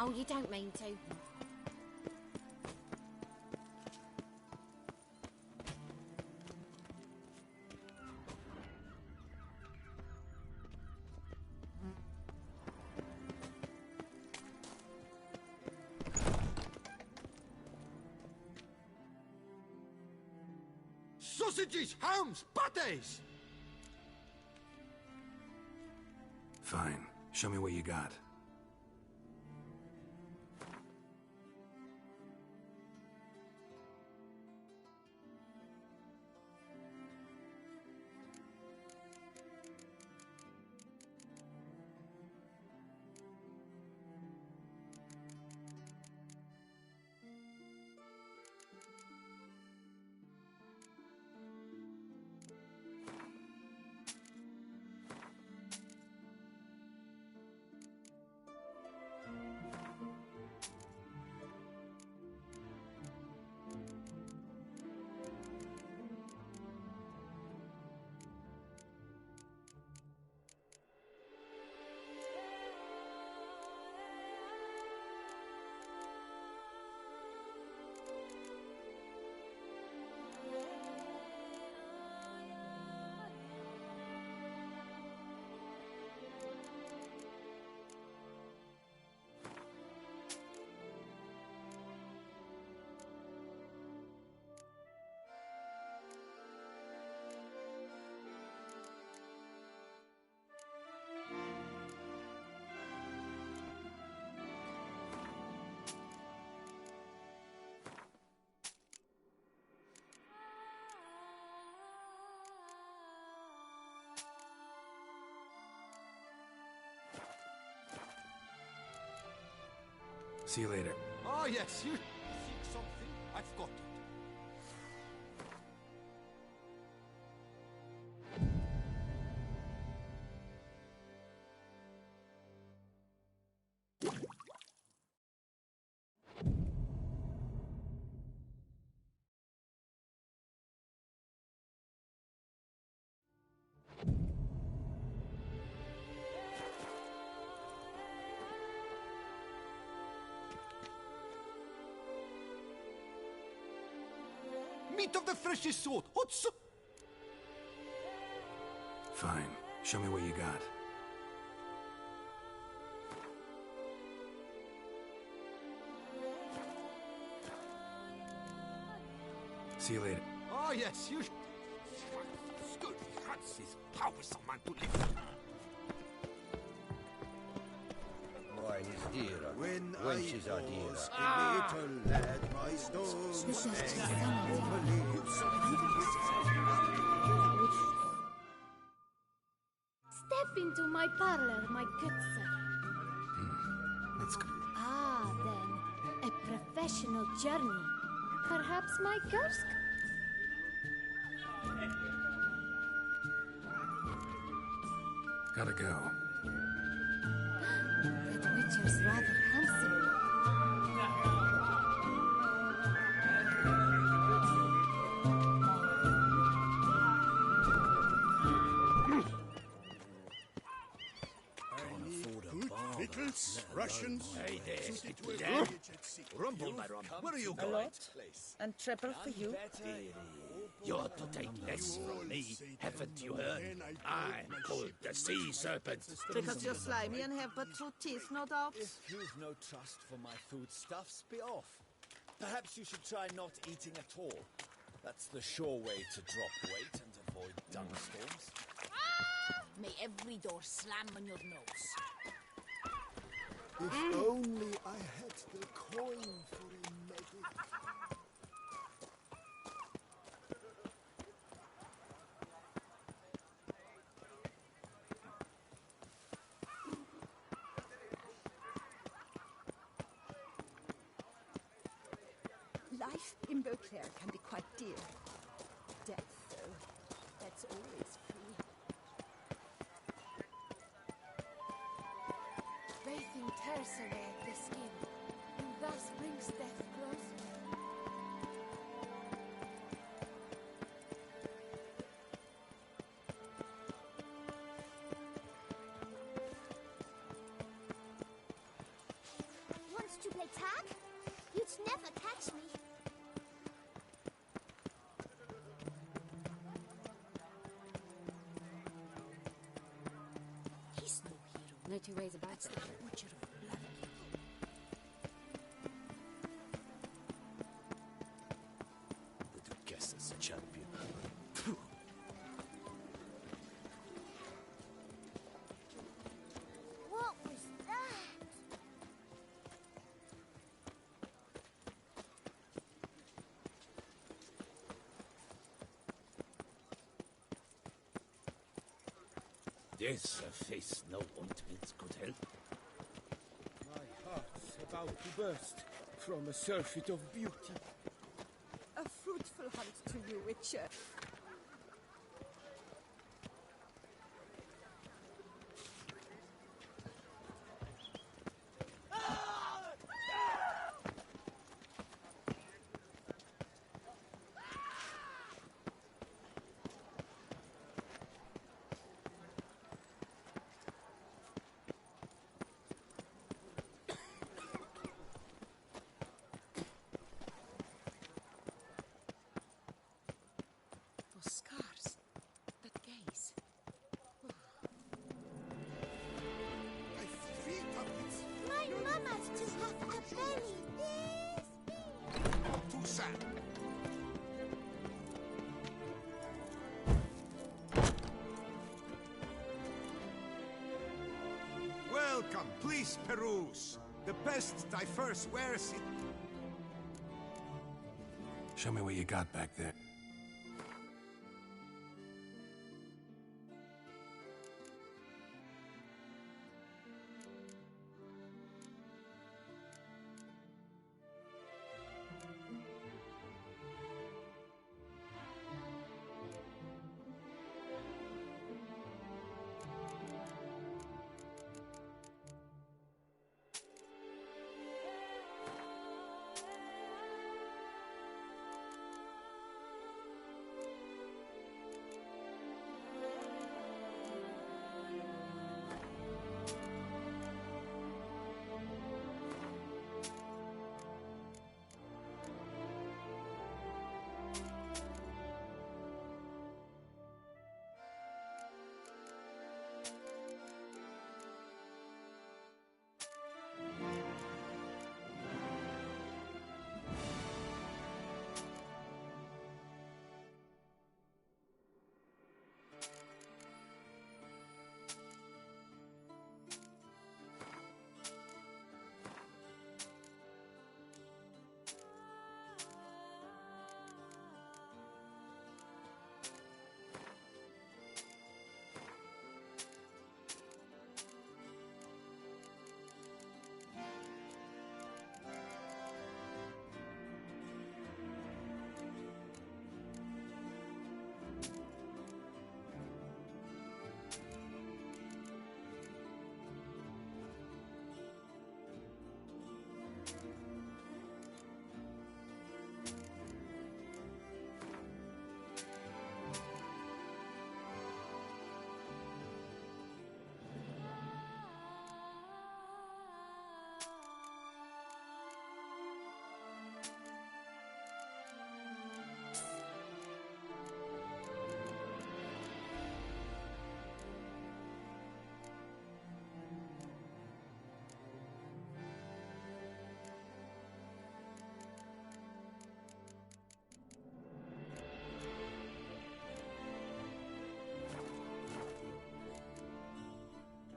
Oh, you don't mean to. Sausages, hams, pates! Fine. Show me what you got. See you later. Oh, yes, you seek something? I've got it. Meat of the freshest sort. Hot soup. Fine. Show me what you got. See you later. Oh, yes, you... Good Hans is powerful man to live. Wine is dearer. When Wenches are dearer. a little lad, my stones This is just Step into my parlor, my good sir. Let's go. Ah, then, a professional journey. Perhaps my Kursk? Gotta go. That Witcher's rather handsome. Pickles, Russians. Hey there, Dan. Rumble, my rumble. Where are you A going? lot. And triple for you. You're to take less from me, haven't you heard? I'm called the Sea Serpent. Because you're slimy and have but 2 teeth, no doubt. If you've no trust for my foodstuffs, be off. Perhaps you should try not eating at all. That's the sure way to drop weight and avoid dung storms. May every door slam on your nose. If only I had the coin for a medal. Life in Beauclair can be quite dear. Death, though, that's always free. Bathing tears away the skin, and thus brings death closer. attack? You'd never catch me. He's no hero. No two ways about That's it. the butcher of blood. Would have guessed as a champion. What was that? This face no ointment could help. My heart's about to burst from a surfeit of beauty. A fruitful hunt to you, Witcher. Those scars. That gaze. I feel of it. My mama's to have a belly this big. Too sad. Welcome, please peruse. The best diverse wears it. Show me what you got back there.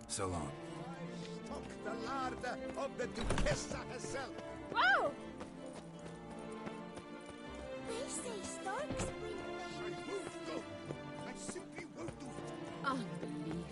So long. Stock the larder of the Duchessa herself. Whoa! They say storks bring I babies. won't go. I simply won't do it. Unbelievable.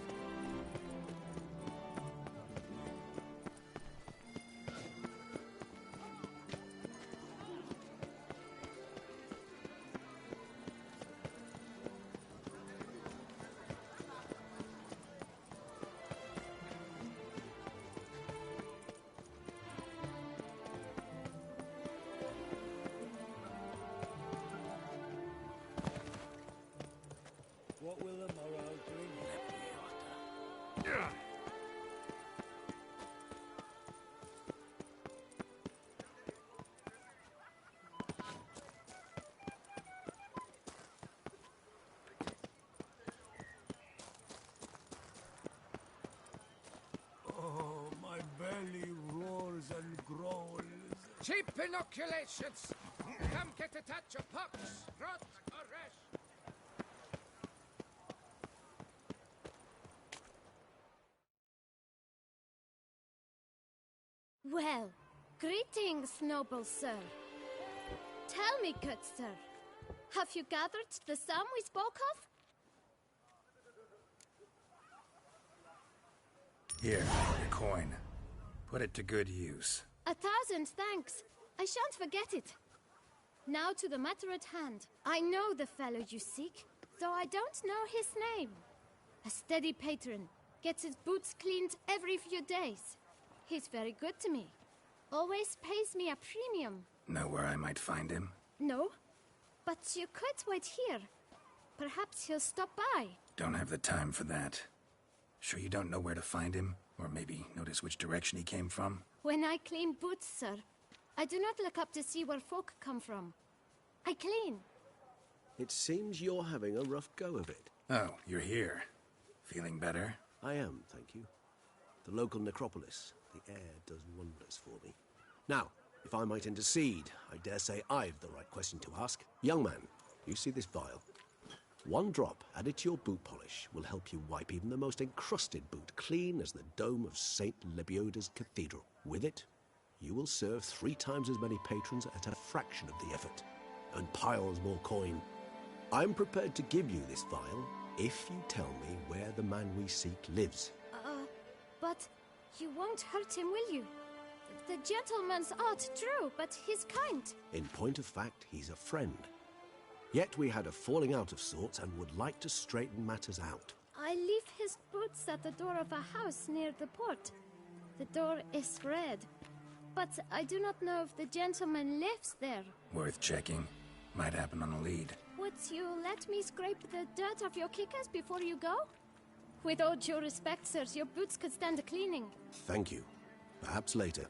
Cheap inoculations! Come get a touch of pox, rot, or rash! Well, greetings, noble sir. Tell me, good sir, have you gathered the sum we spoke of? Here, your coin. Put it to good use. 1,000 thanks. I shan't forget it. Now to the matter at hand. I know the fellow you seek, though I don't know his name. A steady patron, gets his boots cleaned every few days. He's very good to me. Always pays me a premium. Know where I might find him? No, but you could wait here. Perhaps he'll stop by. Don't have the time for that. Sure you don't know where to find him? Or maybe notice which direction he came from? When I clean boots, sir, I do not look up to see where folk come from. I clean. It seems you're having a rough go of it. Oh, you're here. Feeling better? I am, thank you. The local necropolis. The air does wonders for me. Now, if I might intercede, I dare say I've the right question to ask. Young man, you see this vial? One drop added to your boot polish will help you wipe even the most encrusted boot clean as the dome of St. Lebioda's Cathedral. With it, you will serve 3 times as many patrons at a fraction of the effort, and piles more coin. I'm prepared to give you this vial if you tell me where the man we seek lives. But you won't hurt him, will you? The gentleman's art true, but he's kind. In point of fact, he's a friend. Yet we had a falling out of sorts and would like to straighten matters out. I leave his boots at the door of a house near the port. The door is red, but I do not know if the gentleman lives there. Worth checking. Might happen on a lead. Would you let me scrape the dirt off your kickers before you go? With all due respect, sirs, your boots could stand a cleaning. Thank you. Perhaps later.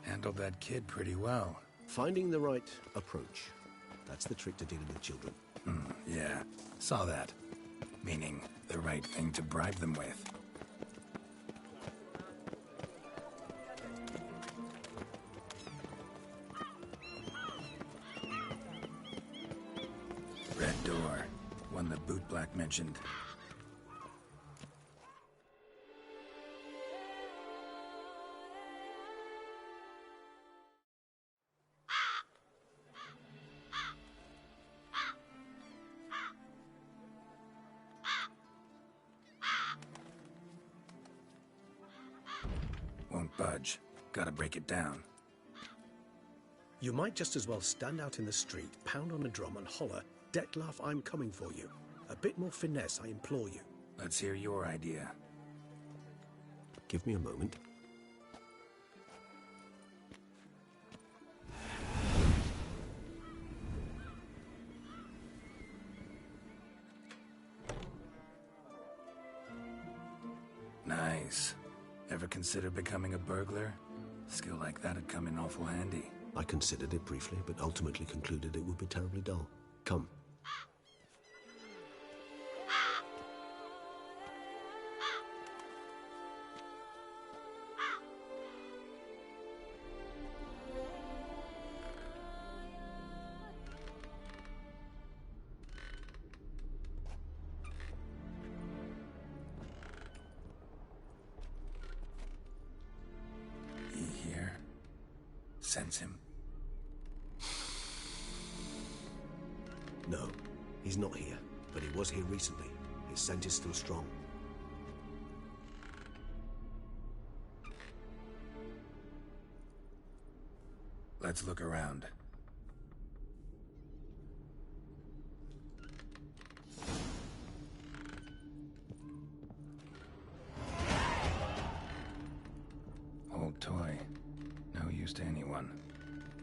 Handled that kid pretty well. Finding the right approach. That's the trick to dealing with children. Yeah, saw that. Meaning, the right thing to bribe them with. Red door. One the bootblack mentioned. Won't budge. Gotta break it down. You might just as well stand out in the street, pound on a drum and holler, "Dettlaff, I'm coming for you." A bit more finesse, I implore you. Let's hear your idea. Give me a moment. Nice. Ever consider becoming a burglar? Skill like that'd come in awful handy. I considered it briefly, but ultimately concluded it would be terribly dull. Come. He here? Sense him? No, he's not here, but he was here recently. His scent is still strong. Let's look around. Old toy. No use to anyone.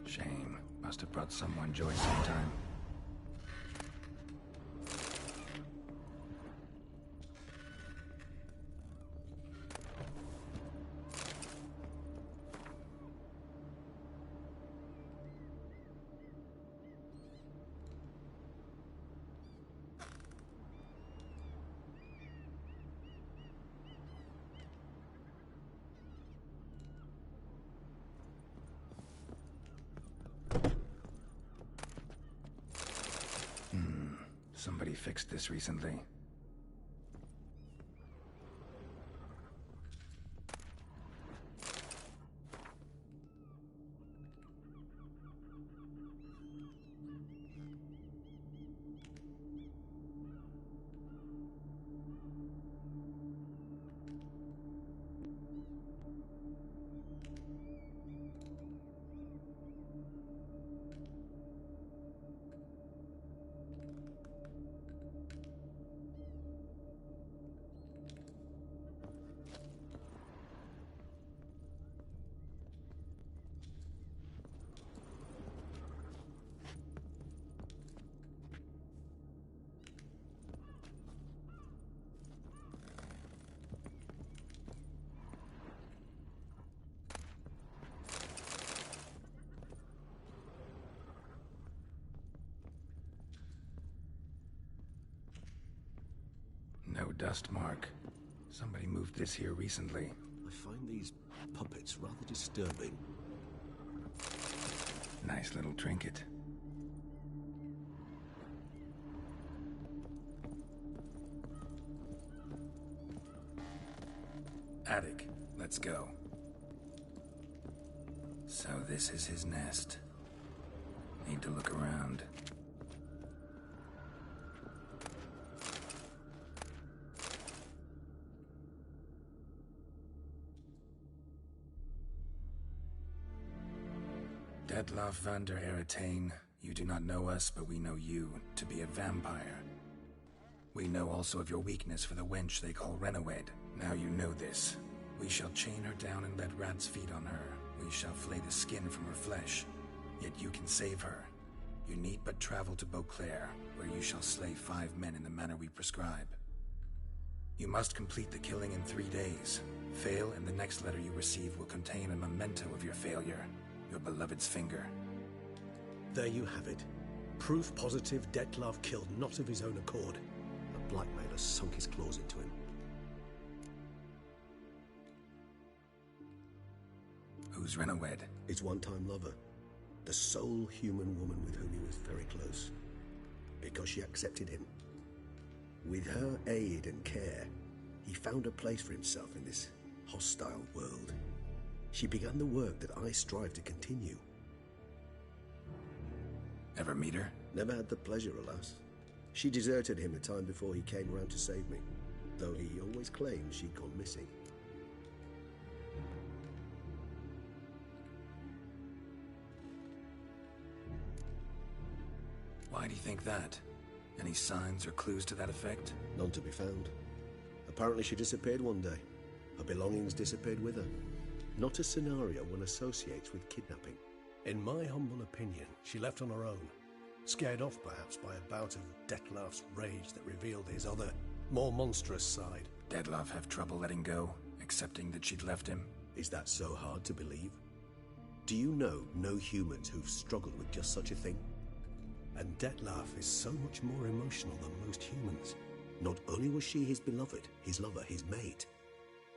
Shame. Must have brought someone joy sometime. Somebody fixed this recently. No dust mark. Somebody moved this here recently. I find these puppets rather disturbing. Nice little trinket. Attic, let's go. So this is his nest. Need to look around. Detlaff van der Eretain, you do not know us, but we know you to be a vampire. We know also of your weakness for the wench they call Renawed. Now you know this. We shall chain her down and let rats feed on her. We shall flay the skin from her flesh. Yet you can save her. You need but travel to Beauclair, where you shall slay 5 men in the manner we prescribe. You must complete the killing in 3 days. Fail, and the next letter you receive will contain a memento of your failure. Your beloved's finger. There you have it. Proof positive Detlaff killed not of his own accord. The blackmailer sunk his claws into him. Who's Renawed? His one-time lover. The sole human woman with whom he was very close. Because she accepted him. With her aid and care, he found a place for himself in this hostile world. She began the work that I strive to continue. Ever meet her? Never had the pleasure, alas. She deserted him a time before he came round to save me, though he always claimed she'd gone missing. Why do you think that? Any signs or clues to that effect? None to be found. Apparently she disappeared one day. Her belongings disappeared with her. Not a scenario one associates with kidnapping. In my humble opinion, she left on her own. Scared off, perhaps, by a bout of Detlaff's rage that revealed his other, more monstrous side. Detlaff have trouble letting go, accepting that she'd left him? Is that so hard to believe? Do you know no humans who've struggled with just such a thing? And Detlaff is so much more emotional than most humans. Not only was she his beloved, his lover, his mate,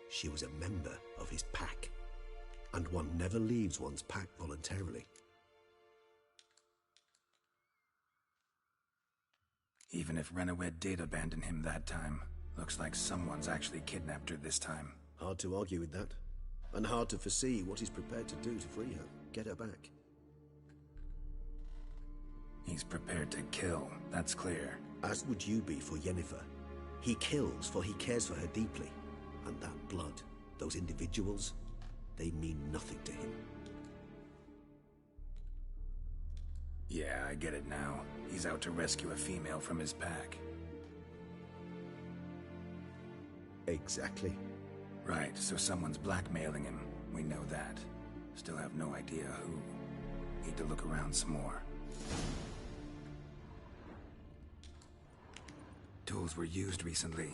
she was a member of his pack. And one never leaves one's pack voluntarily. Even if Renawed did abandon him that time, looks like someone's actually kidnapped her this time. Hard to argue with that. And hard to foresee what he's prepared to do to free her, get her back. He's prepared to kill, that's clear. As would you be for Yennefer. He kills for he cares for her deeply. And that blood, those individuals, they mean nothing to him. Yeah, I get it now. He's out to rescue a female from his pack. Exactly. Right, so someone's blackmailing him. We know that. Still have no idea who. Need to look around some more. Tools were used recently.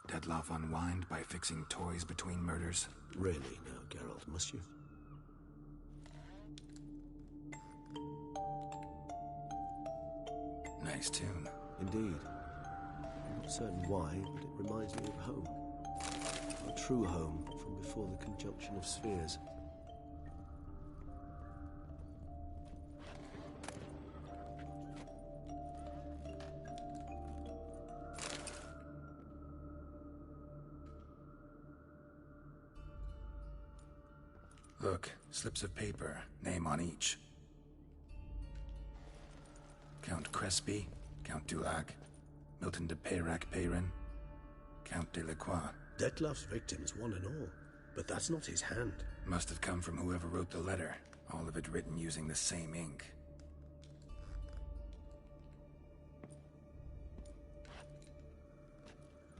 Detlaff unwind by fixing toys between murders. Really now, Geralt, must you? Nice tune. Indeed. I'm not certain why, but it reminds me of home. A true home from before the conjunction of spheres. Look, slips of paper, name on each. Count Crespi, Count Dulac, Milton de Peyrac Peyrin, Count Delacroix. Detlef's victims, one and all. But that's not his hand. Must have come from whoever wrote the letter. All of it written using the same ink.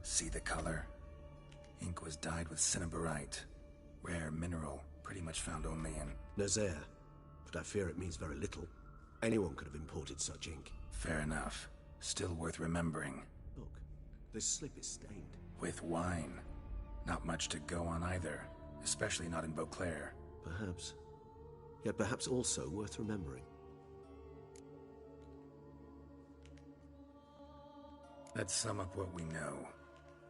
See the color? Ink was dyed with cinnabarite. Rare mineral, pretty much found only in Nazaire. But I fear it means very little. Anyone could have imported such ink. Fair enough. Still worth remembering. Look, this slip is stained. With wine. Not much to go on either. Especially not in Beauclair. Perhaps. Yet perhaps also worth remembering. Let's sum up what we know.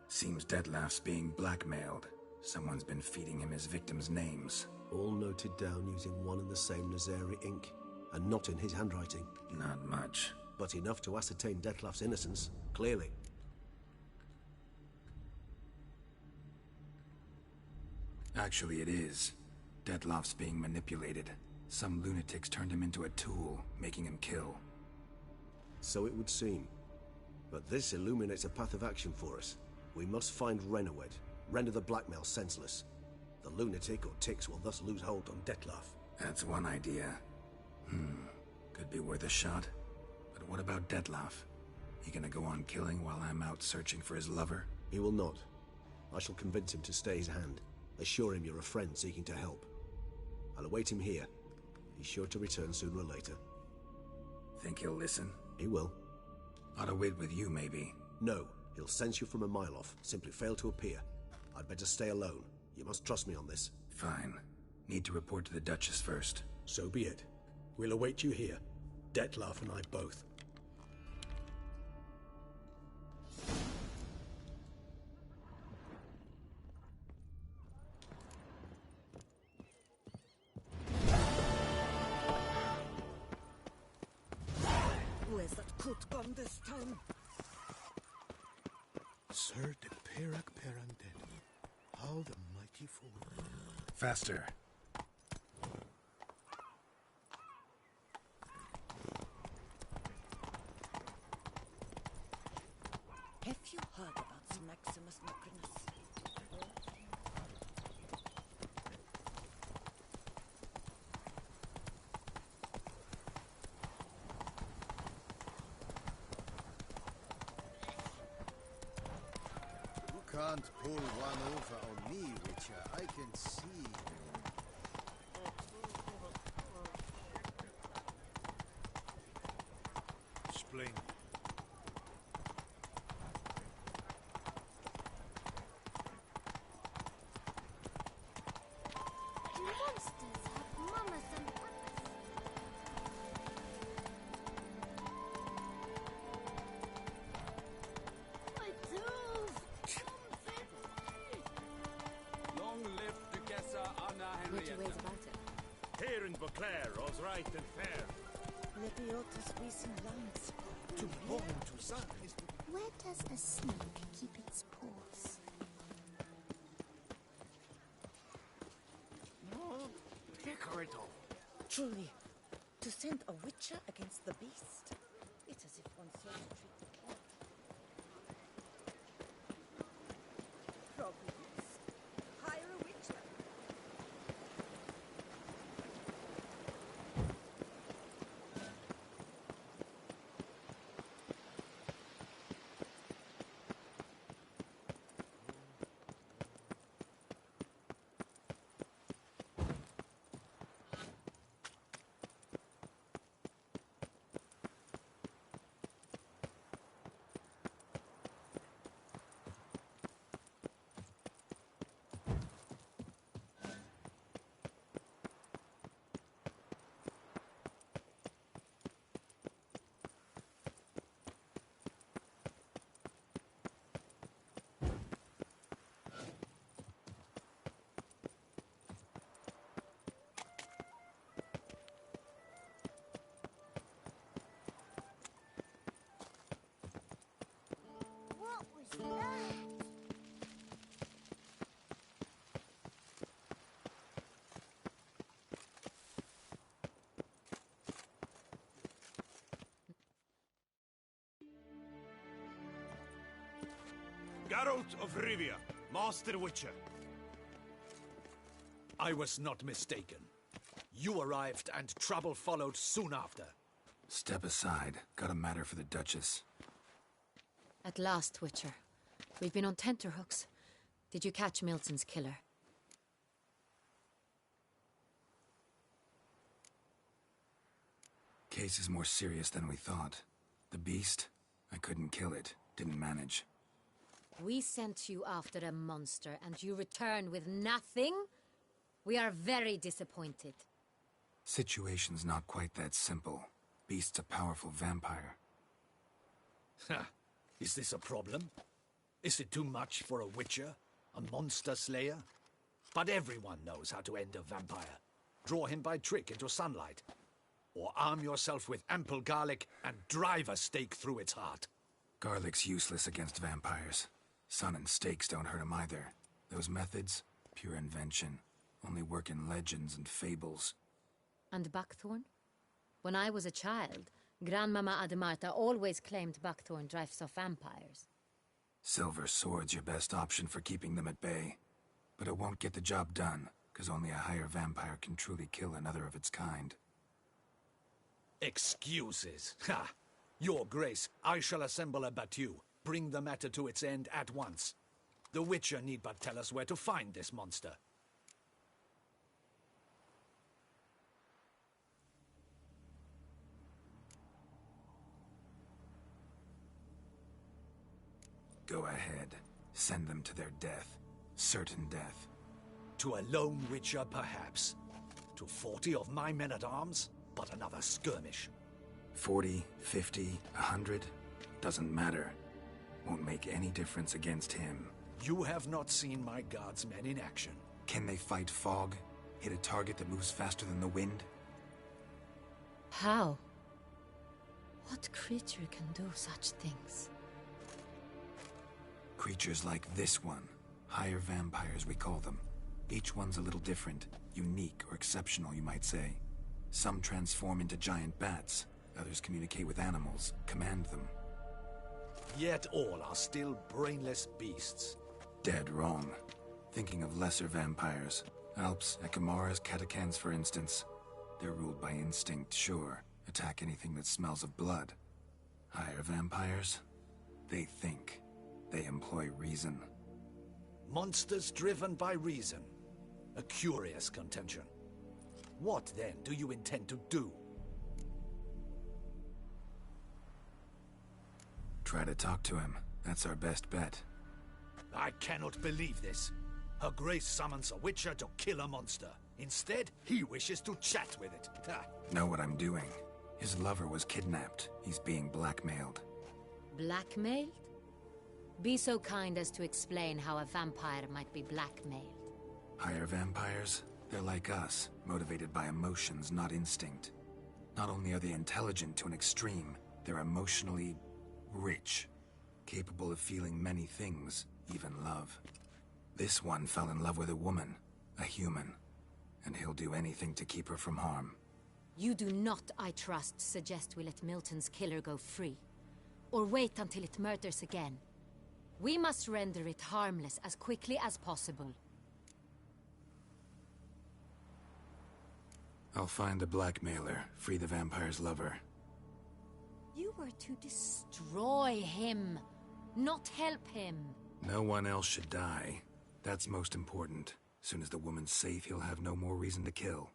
Seems Detlef's being blackmailed. Someone's been feeding him his victims' names. All noted down using one and the same Nazari ink. And not in his handwriting. Not much. But enough to ascertain Detlef's innocence, clearly. Actually, it is. Detlef's being manipulated. Some lunatics turned him into a tool, making him kill. So it would seem. But this illuminates a path of action for us. We must find Renowed, render the blackmail senseless. The lunatic or ticks will thus lose hold on Detlef. That's one idea. Could be worth a shot. But what about Detlef? He gonna go on killing while I'm out searching for his lover? He will not. I shall convince him to stay his hand. Assure him you're a friend seeking to help. I'll await him here. He's sure to return sooner or later. Think he'll listen? He will. Ought to wait with you, maybe. No. He'll sense you from a mile off. Simply fail to appear. I'd better stay alone. You must trust me on this. Fine. Need to report to the Duchess first. So be it. We'll await you here. Detlef and I both. Where's that coot gone this time? Sir de Peyrac Perandel. How the mighty fall. Faster. Have you heard about Sir Maximus Macrinus? You can't pull one over on me, Witcher. I can see. Splendid. Monsters have mamas and papas. My tools! Long live Duchessa Anna Which Henrietta. ways about it? Here in Beauclair, all's right and fair. Lepiotus vis in lands. To born to son is to... Where does a snake keep its paws? No, Hickory. Truly, to send a witcher against the beast. It's as if one sought to treat the cat. Providence. Hire a witcher. Geralt of Rivia, Master Witcher. I was not mistaken. You arrived and trouble followed soon after. Step aside. Got a matter for the Duchess. At last, Witcher. We've been on tenterhooks. Did you catch Milton's killer? Case is more serious than we thought. The beast? I couldn't kill it. Didn't manage. We sent you after a monster, and you returned with nothing? We are very disappointed. Situation's not quite that simple. Beast's a powerful vampire. Ha! Is this a problem? Is it too much for a witcher? A monster slayer? But everyone knows how to end a vampire. Draw him by trick into sunlight. Or arm yourself with ample garlic and drive a stake through its heart. Garlic's useless against vampires. Sun and stakes don't hurt him either. Those methods, pure invention. Only work in legends and fables. And buckthorn? When I was a child, Grandmama Ademarta always claimed buckthorn drives off vampires. Silver sword's your best option for keeping them at bay. But it won't get the job done, because only a higher vampire can truly kill another of its kind. Excuses. Ha! Your Grace, I shall assemble a battue. Bring the matter to its end at once. The Witcher need but tell us where to find this monster. Go ahead. Send them to their death. Certain death. To a lone Witcher, perhaps. To 40 of my men-at-arms, but another skirmish. 40, 50, 100? Doesn't matter. Won't make any difference against him. You have not seen my guards' men in action. Can they fight fog? Hit a target that moves faster than the wind? How? What creature can do such things? Creatures like this one. Higher vampires, we call them. Each one's a little different. Unique or exceptional, you might say. Some transform into giant bats. Others communicate with animals, command them. Yet all are still brainless beasts. Dead wrong. Thinking of lesser vampires. Alps, Ekamaras, Catacans, for instance. They're ruled by instinct, sure. Attack anything that smells of blood. Higher vampires? They think. They employ reason. Monsters driven by reason. A curious contention. What, then, do you intend to do? Try to talk to him. That's our best bet. I cannot believe this. Her Grace summons a Witcher to kill a monster. Instead, he wishes to chat with it. Ha. Know what I'm doing. His lover was kidnapped. He's being blackmailed. Blackmailed? Be so kind as to explain how a vampire might be blackmailed. Higher vampires? They're like us, motivated by emotions, not instinct. Not only are they intelligent to an extreme, they're emotionally rich, capable of feeling many things, even love. This one fell in love with a woman, a human, and he'll do anything to keep her from harm. You do not, I trust, suggest we let Milton's killer go free, or wait until it murders again. We must render it harmless as quickly as possible. I'll find the blackmailer, free the vampire's lover. You were to destroy him, not help him. No one else should die. That's most important. Soon as the woman's safe, he'll have no more reason to kill.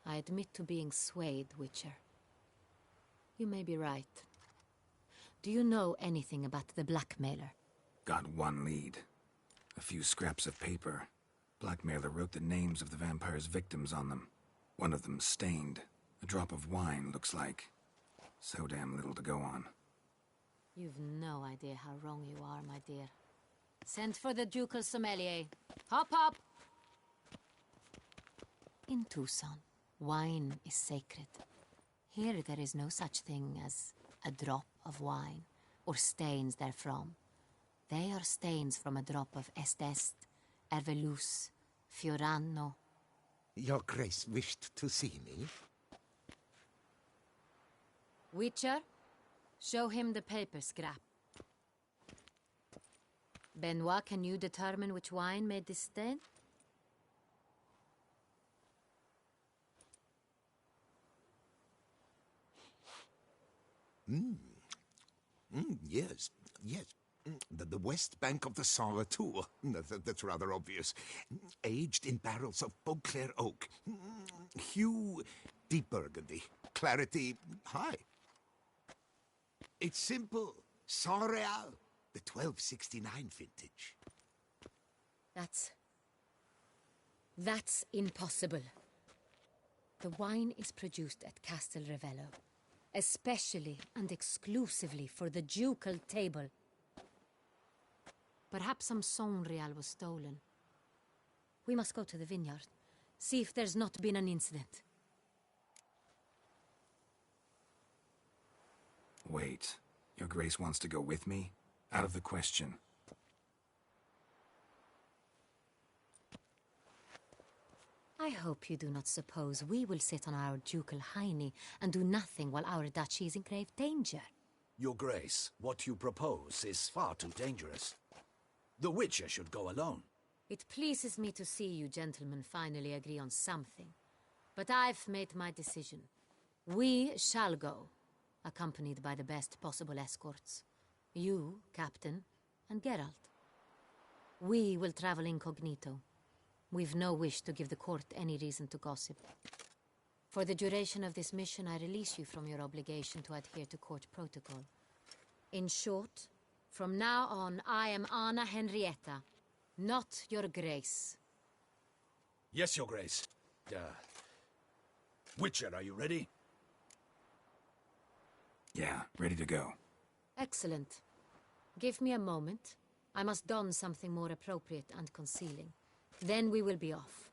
I admit to being swayed, Witcher. You may be right. Do you know anything about the blackmailer? Got one lead. A few scraps of paper. Blackmailer wrote the names of the vampire's victims on them. One of them stained. A drop of wine, looks like. So damn little to go on. You've no idea how wrong you are, my dear. Send for the ducal sommelier. Hop, hop! In Tucson, wine is sacred. Here there is no such thing as a drop of wine, or stains therefrom. They are stains from a drop of Estest, Ervelus, Fiorano. Your Grace wished to see me? Witcher, Show him the paper scrap. Benoit, can you determine which wine made this stain? Yes, yes. The west bank of the Saint Retour. That's rather obvious. Aged in barrels of Beauclair oak. Hue, deep burgundy. Clarity, high. It's simple. Saint Real, the 1269 vintage. That's impossible. The wine is produced at Castel Revello, especially and exclusively for the ducal table. Perhaps some Saint Real was stolen. We must go to the vineyard, see if there's not been an incident. Wait, Your Grace wants to go with me? Out of the question. I hope you do not suppose we will sit on our ducal hiney and do nothing while our duchy is in grave danger. Your Grace, what you propose is far too dangerous. The Witcher should go alone. It pleases me to see you gentlemen finally agree on something. But I've made my decision. We shall go, accompanied by the best possible escorts. You, Captain, and Geralt. We will travel incognito. We've no wish to give the court any reason to gossip. For the duration of this mission, I release you from your obligation to adhere to court protocol. In short, from now on, I am Anna Henrietta, not Your Grace. Yes, Your Grace. Witcher, are you ready? Yeah, ready to go. Excellent. Give me a moment. I must don something more appropriate and concealing. Then we will be off.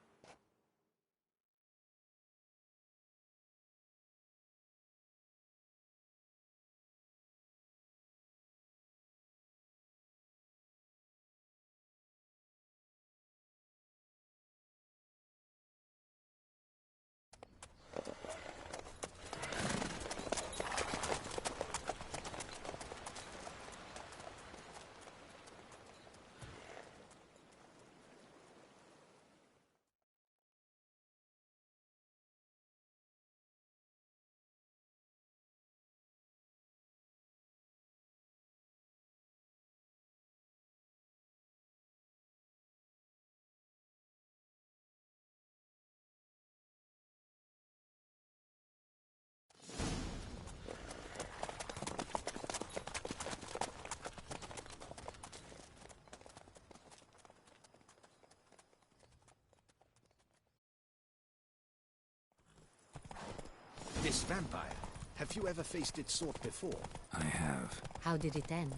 This vampire, have you ever faced its sort before? I have. How did it end?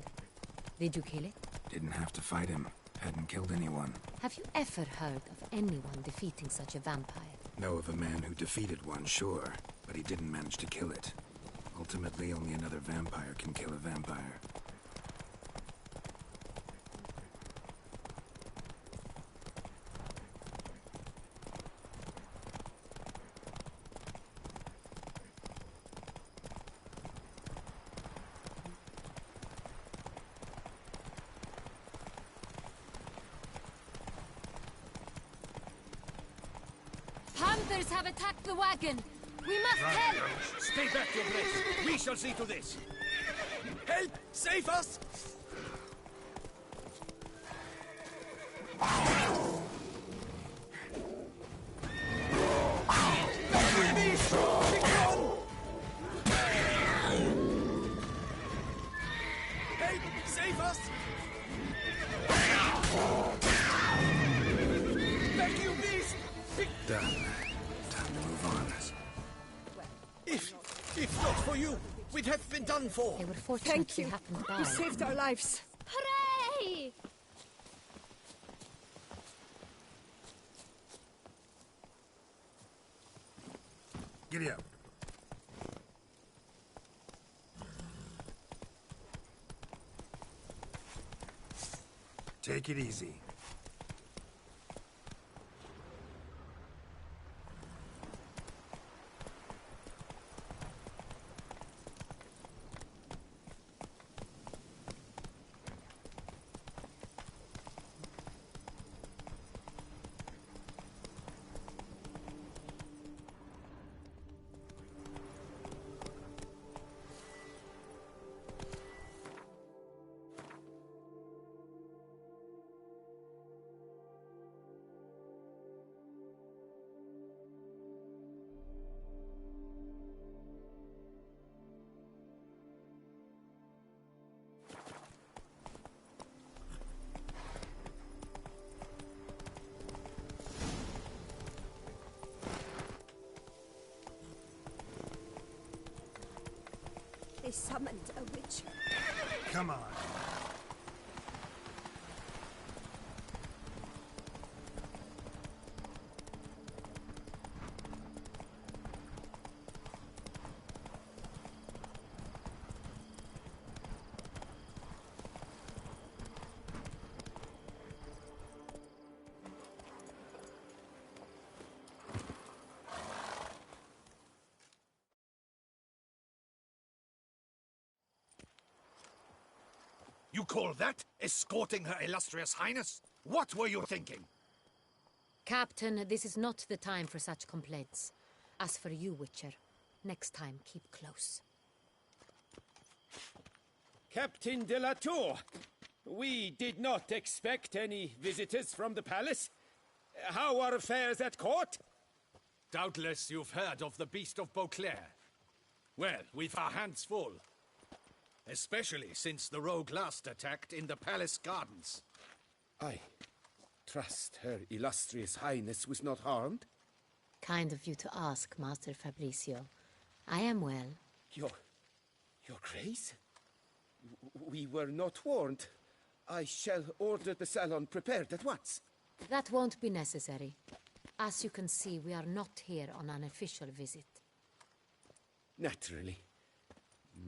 Did you kill it? Didn't have to fight him. Hadn't killed anyone. Have you ever heard of anyone defeating such a vampire? Know of a man who defeated one, sure, but he didn't manage to kill it. Ultimately, only another vampire can kill a vampire. Hunters have attacked the wagon! We must help! Stay back, Your Grace! We shall see to this! Help! Save us! Help! Save us! Back, you beast! Done. Time to move on. If not for you, we'd have been done for. They were fortunate to happen by. You saved our lives. Hooray! Giddy up. Take it easy. summoned a witch. Come on. You call that escorting Her Illustrious Highness? What were you thinking? Captain, this is not the time for such complaints. As for you, Witcher, next time keep close. Captain de la Tour, we did not expect any visitors from the palace. How are affairs at court? Doubtless you've heard of the Beast of Beauclair. Well, we've our hands full. Especially since the rogue last attacked in the palace gardens. I trust Her Illustrious Highness was not harmed? Kind of you to ask, Master Fabricio. I am well. Your Grace? We were not warned. I shall order the salon prepared at once. That won't be necessary. As you can see, we are not here on an official visit. Naturally.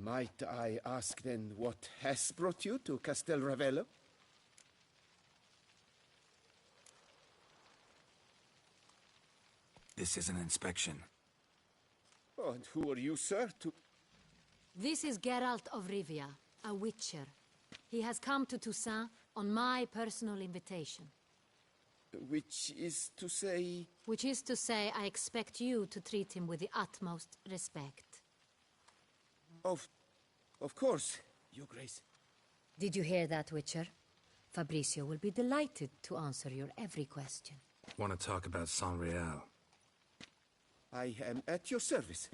Might I ask then what has brought you to Castel Ravello? This is an inspection. Oh, and who are you, sir, to... This is Geralt of Rivia, a witcher. He has come to Toussaint on my personal invitation. Which is to say... Which is to say, I expect you to treat him with the utmost respect. Of course, Your Grace. Did you hear that, Witcher? Fabricio will be delighted to answer your every question. Want to talk about Saint-Réal? I am at your service.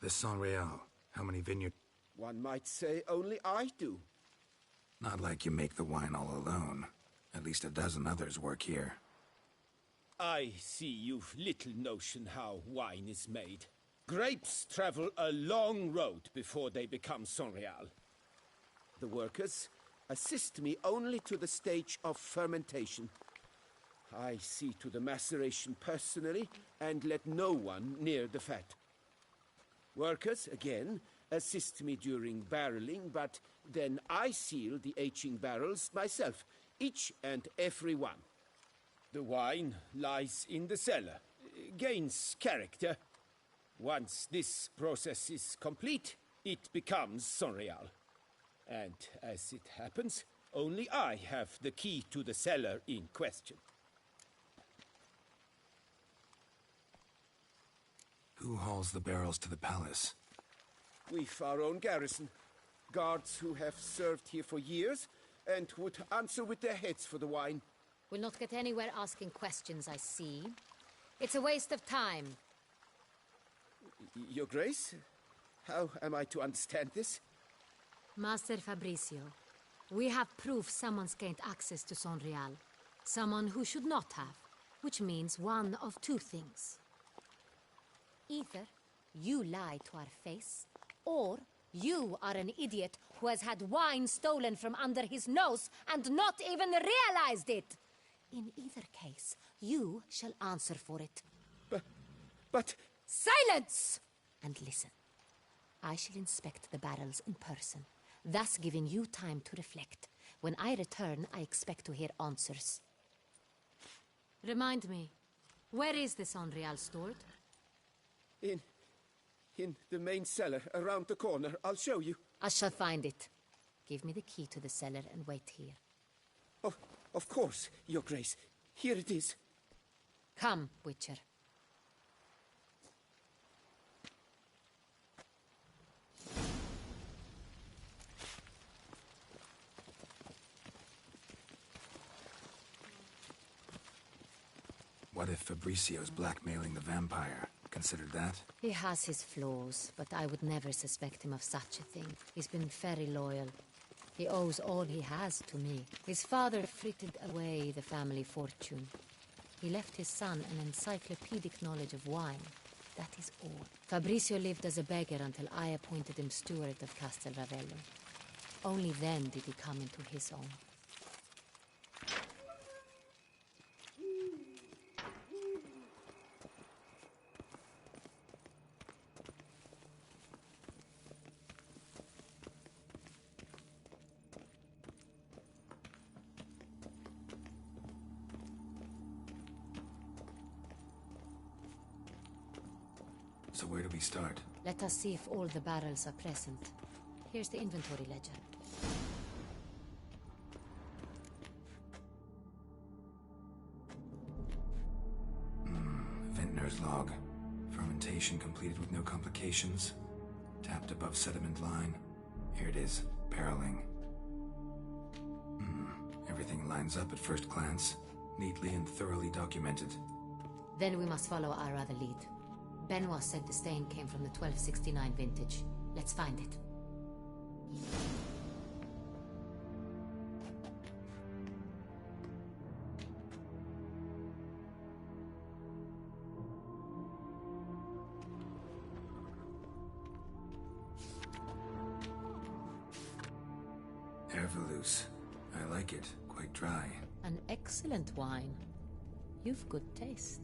The Saint-Réal, how many vineyards? One might say only I do. Not like you make the wine all alone. At least a dozen others work here. I see you've little notion how wine is made. Grapes travel a long road before they become Saint-Réal. The workers assist me only to the stage of fermentation. I see to the maceration personally and let no one near the fat. Workers, again, assist me during barreling, but then I seal the aging barrels myself, each and every one. The wine lies in the cellar, gains character. Once this process is complete, it becomes Saint-Réal. And as it happens, only I have the key to the cellar in question. Who hauls the barrels to the palace? We've our own garrison. Guards who have served here for years and would answer with their heads for the wine. We'll not get anywhere asking questions, I see. It's a waste of time. Your Grace? How am I to understand this? Master Fabricio, we have proof someone's gained access to Saint-Réal. Someone who should not have, which means one of two things. Either you lie to our face, or you are an idiot who has had wine stolen from under his nose and not even realized it. In either case, you shall answer for it. But... Silence! And listen. I shall inspect the barrels in person, thus giving you time to reflect. When I return, I expect to hear answers. Remind me, where is the Saint-Réal stored? In the main cellar, around the corner. I'll show you. I shall find it. Give me the key to the cellar and wait here. Oh, of course, Your Grace. Here it is. Come, Witcher. What if Fabricio's blackmailing the vampire? Considered that? He has his flaws, but I would never suspect him of such a thing. He's been very loyal. He owes all he has to me. His father frittered away the family fortune. He left his son an encyclopedic knowledge of wine That is all. Fabrizio lived as a beggar until I appointed him steward of Castel Ravello. Only then did he come into his own. So where do we start? Let us see if all the barrels are present. Here's the inventory ledger. Vintner's log. Fermentation completed with no complications. Tapped above sediment line. Here it is. Barreling. Everything lines up at first glance. Neatly and thoroughly documented. Then we must follow our other lead. Benoit said the stain came from the 1269 vintage. Let's find it. Herveloos. I like it. Quite dry. An excellent wine. You've good taste.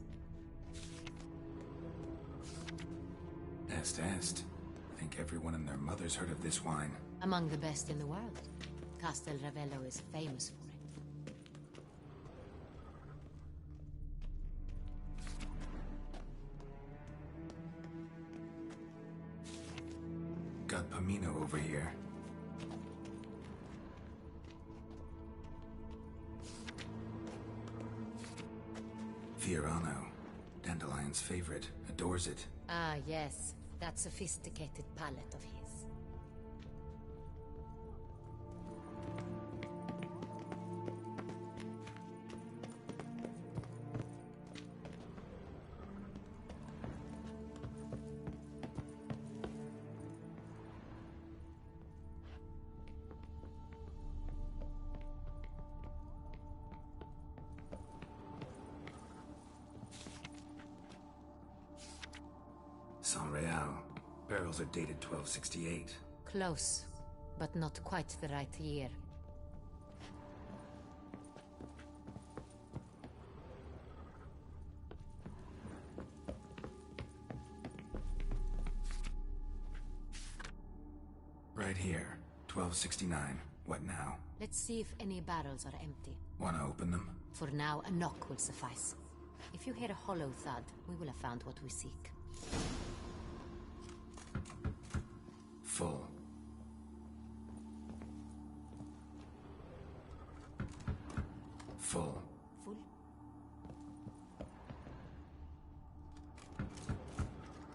Est. Think everyone and their mother's heard of this wine. Among the best in the world. Castel Ravello is famous for it. Got Pomino over here. Fiorano. Dandelion's favorite. Adores it. Ah, yes. That sophisticated palate of his. Sanreal. Barrels are dated 1268. Close, but not quite the right year. Right here. 1269. What now? Let's see if any barrels are empty. Wanna open them? For now, a knock will suffice. If you hear a hollow thud, we will have found what we seek. Full. Full. Full?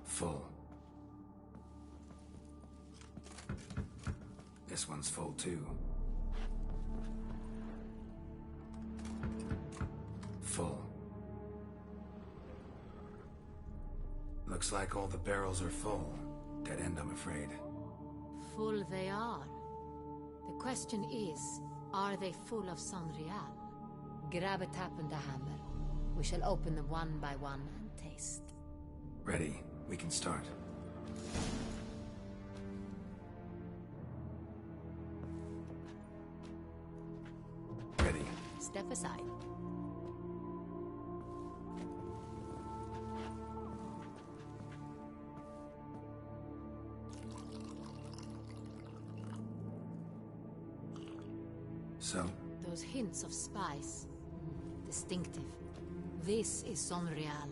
Full. This one's full too. Full. Looks like all the barrels are full. Dead end, I'm afraid. Full they are. The question is, are they full of Sanreal? Grab a tap and a hammer. We shall open them one by one and taste. Ready. We can start. Ready. Step aside. So? Those hints of spice. Distinctive. This is Sanreal.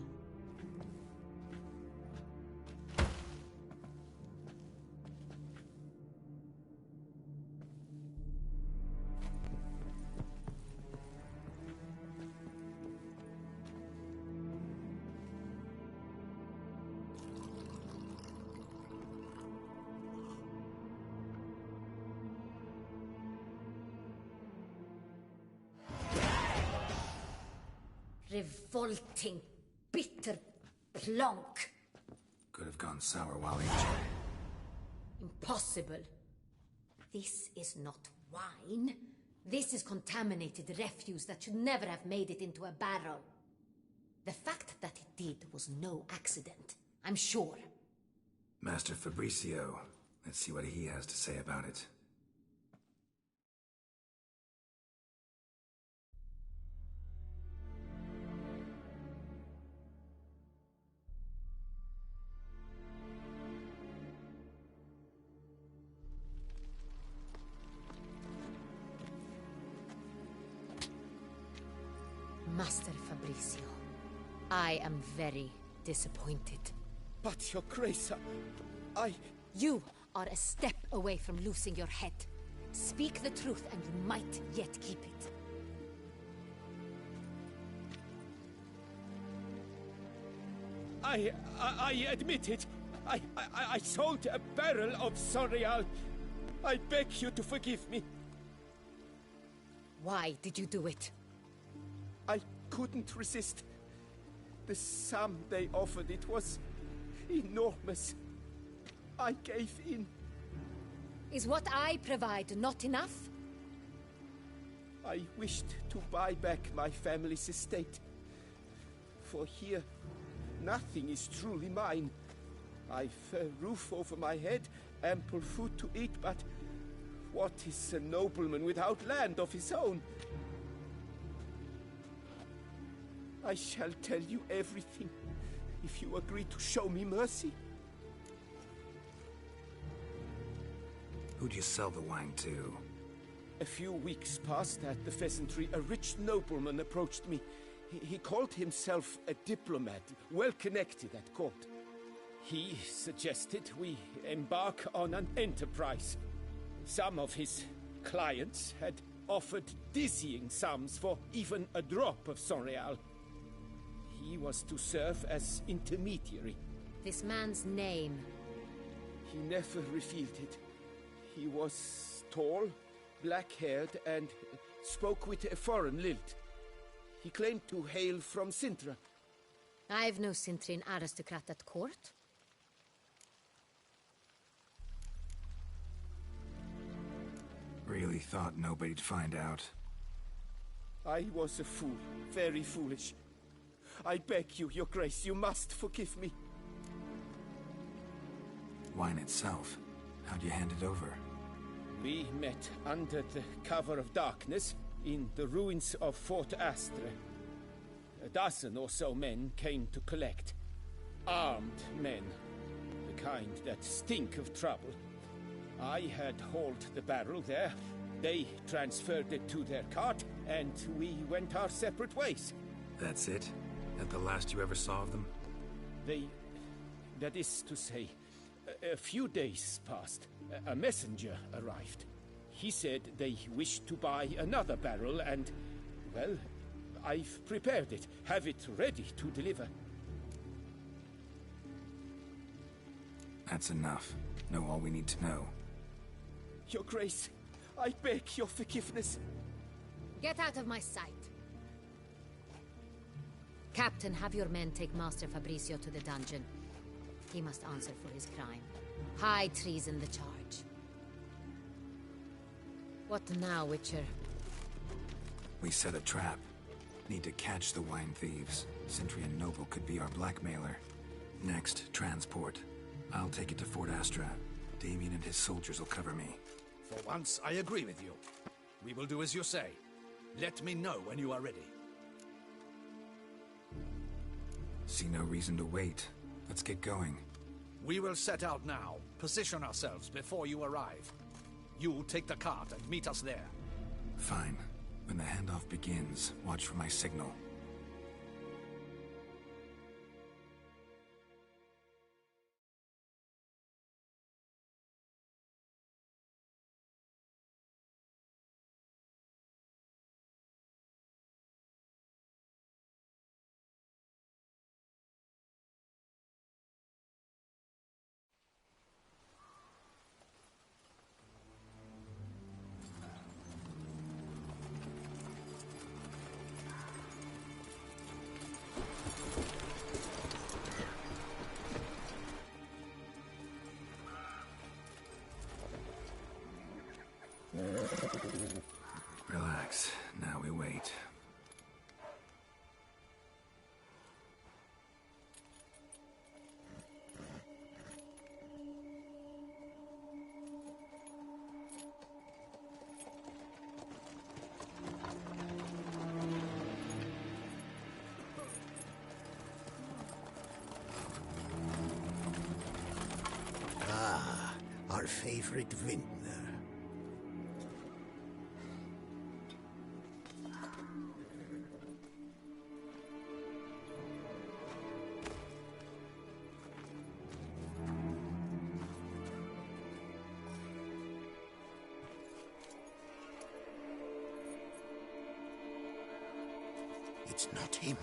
Revolting, bitter plonk. Could have gone sour while aging. Impossible. This is not wine. This is contaminated refuse that should never have made it into a barrel. The fact that it did was no accident. I'm sure. Master Fabricio. Let's see what he has to say about it. Master Fabricio, I am very disappointed. But, Your Grace, You are a step away from losing your head. Speak the truth and you might yet keep it. I admit it. I sold a barrel of Sonreal. I beg you to forgive me. Why did you do it? I couldn't resist. The sum they offered, it was enormous. I gave in. Is what I provide not enough? I wished to buy back my family's estate. For here, nothing is truly mine. I've a roof over my head, ample food to eat, but what is a nobleman without land of his own? I shall tell you everything, if you agree to show me mercy. Who'd you sell the wine to? A few weeks past at the Pheasantry, a rich nobleman approached me. He called himself a diplomat, well connected at court. He suggested we embark on an enterprise. Some of his clients had offered dizzying sums for even a drop of Sonreal. He was to serve as intermediary. This man's name? He never revealed it. He was tall, black-haired, and spoke with a foreign lilt. He claimed to hail from Sintra. I've no Sintrian aristocrat at court. Really thought nobody'd find out. I was a fool, very foolish. I beg you, Your Grace, you must forgive me. Wine itself, how'd you hand it over? We met under the cover of darkness in the ruins of Fort Astre. A dozen or so men came to collect. Armed men, the kind that stink of trouble. I had hauled the barrel there. They transferred it to their cart, and we went our separate ways. That's it? That the last you ever saw of them? That is to say, a few days passed. A messenger arrived. He said they wished to buy another barrel and, well, I've prepared it. Have it ready to deliver. That's enough. Know all we need to know. Your Grace, I beg your forgiveness. Get out of my sight. Captain, have your men take Master Fabricio to the dungeon. He must answer for his crime. High treason the charge. What now, Witcher? We set a trap. Need to catch the wine thieves. Sintrian Noble could be our blackmailer. Next, transport. I'll take it to Fort Astra. Damien and his soldiers will cover me. For once, I agree with you. We will do as you say. Let me know when you are ready. See no reason to wait. Let's get going. We will set out now. Position ourselves before you arrive. You take the cart and meet us there. Fine. When the handoff begins, watch for my signal. Relax. Now we wait. favorite vintner. It's not him.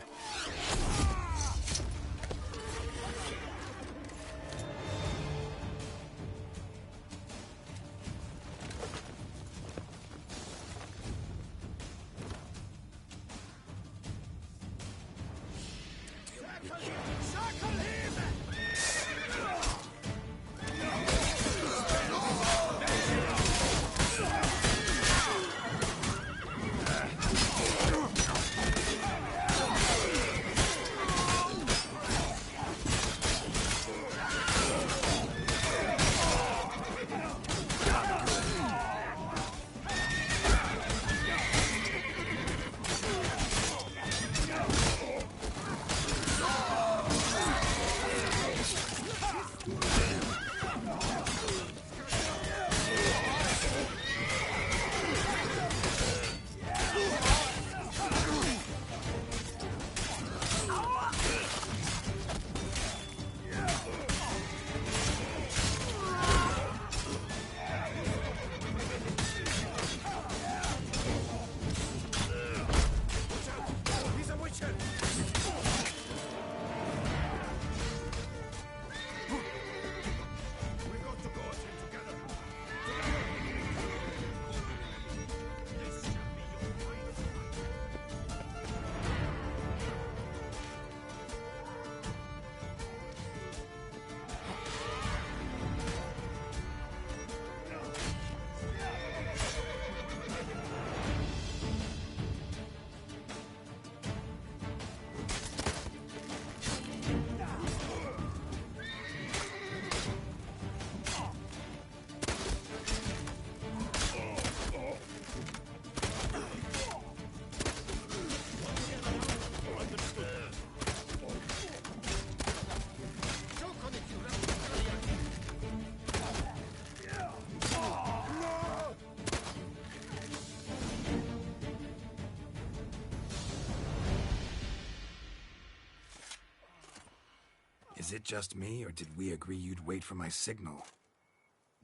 Is it just me, or did we agree you'd wait for my signal?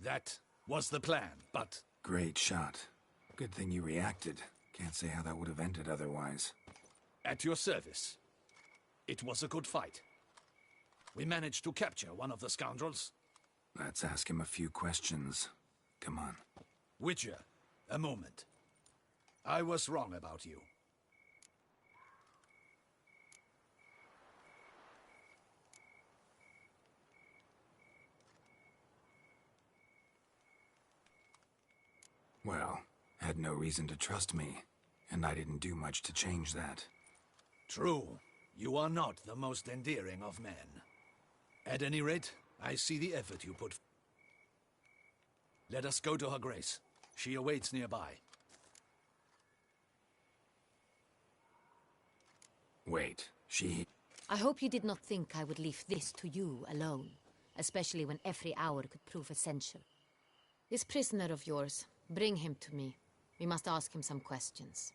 That was the plan, but... Great shot. Good thing you reacted. Can't say how that would have ended otherwise. At your service. It was a good fight. We managed to capture one of the scoundrels. Let's ask him a few questions. Come on. Witcher, a moment. I was wrong about you. Well, had no reason to trust me, and I didn't do much to change that. True. You are not the most endearing of men. At any rate, I see the effort you put. Let us go to her grace. She awaits nearby. Wait, she... I hope you did not think I would leave this to you alone, especially when every hour could prove essential. This prisoner of yours, bring him to me. We must ask him some questions.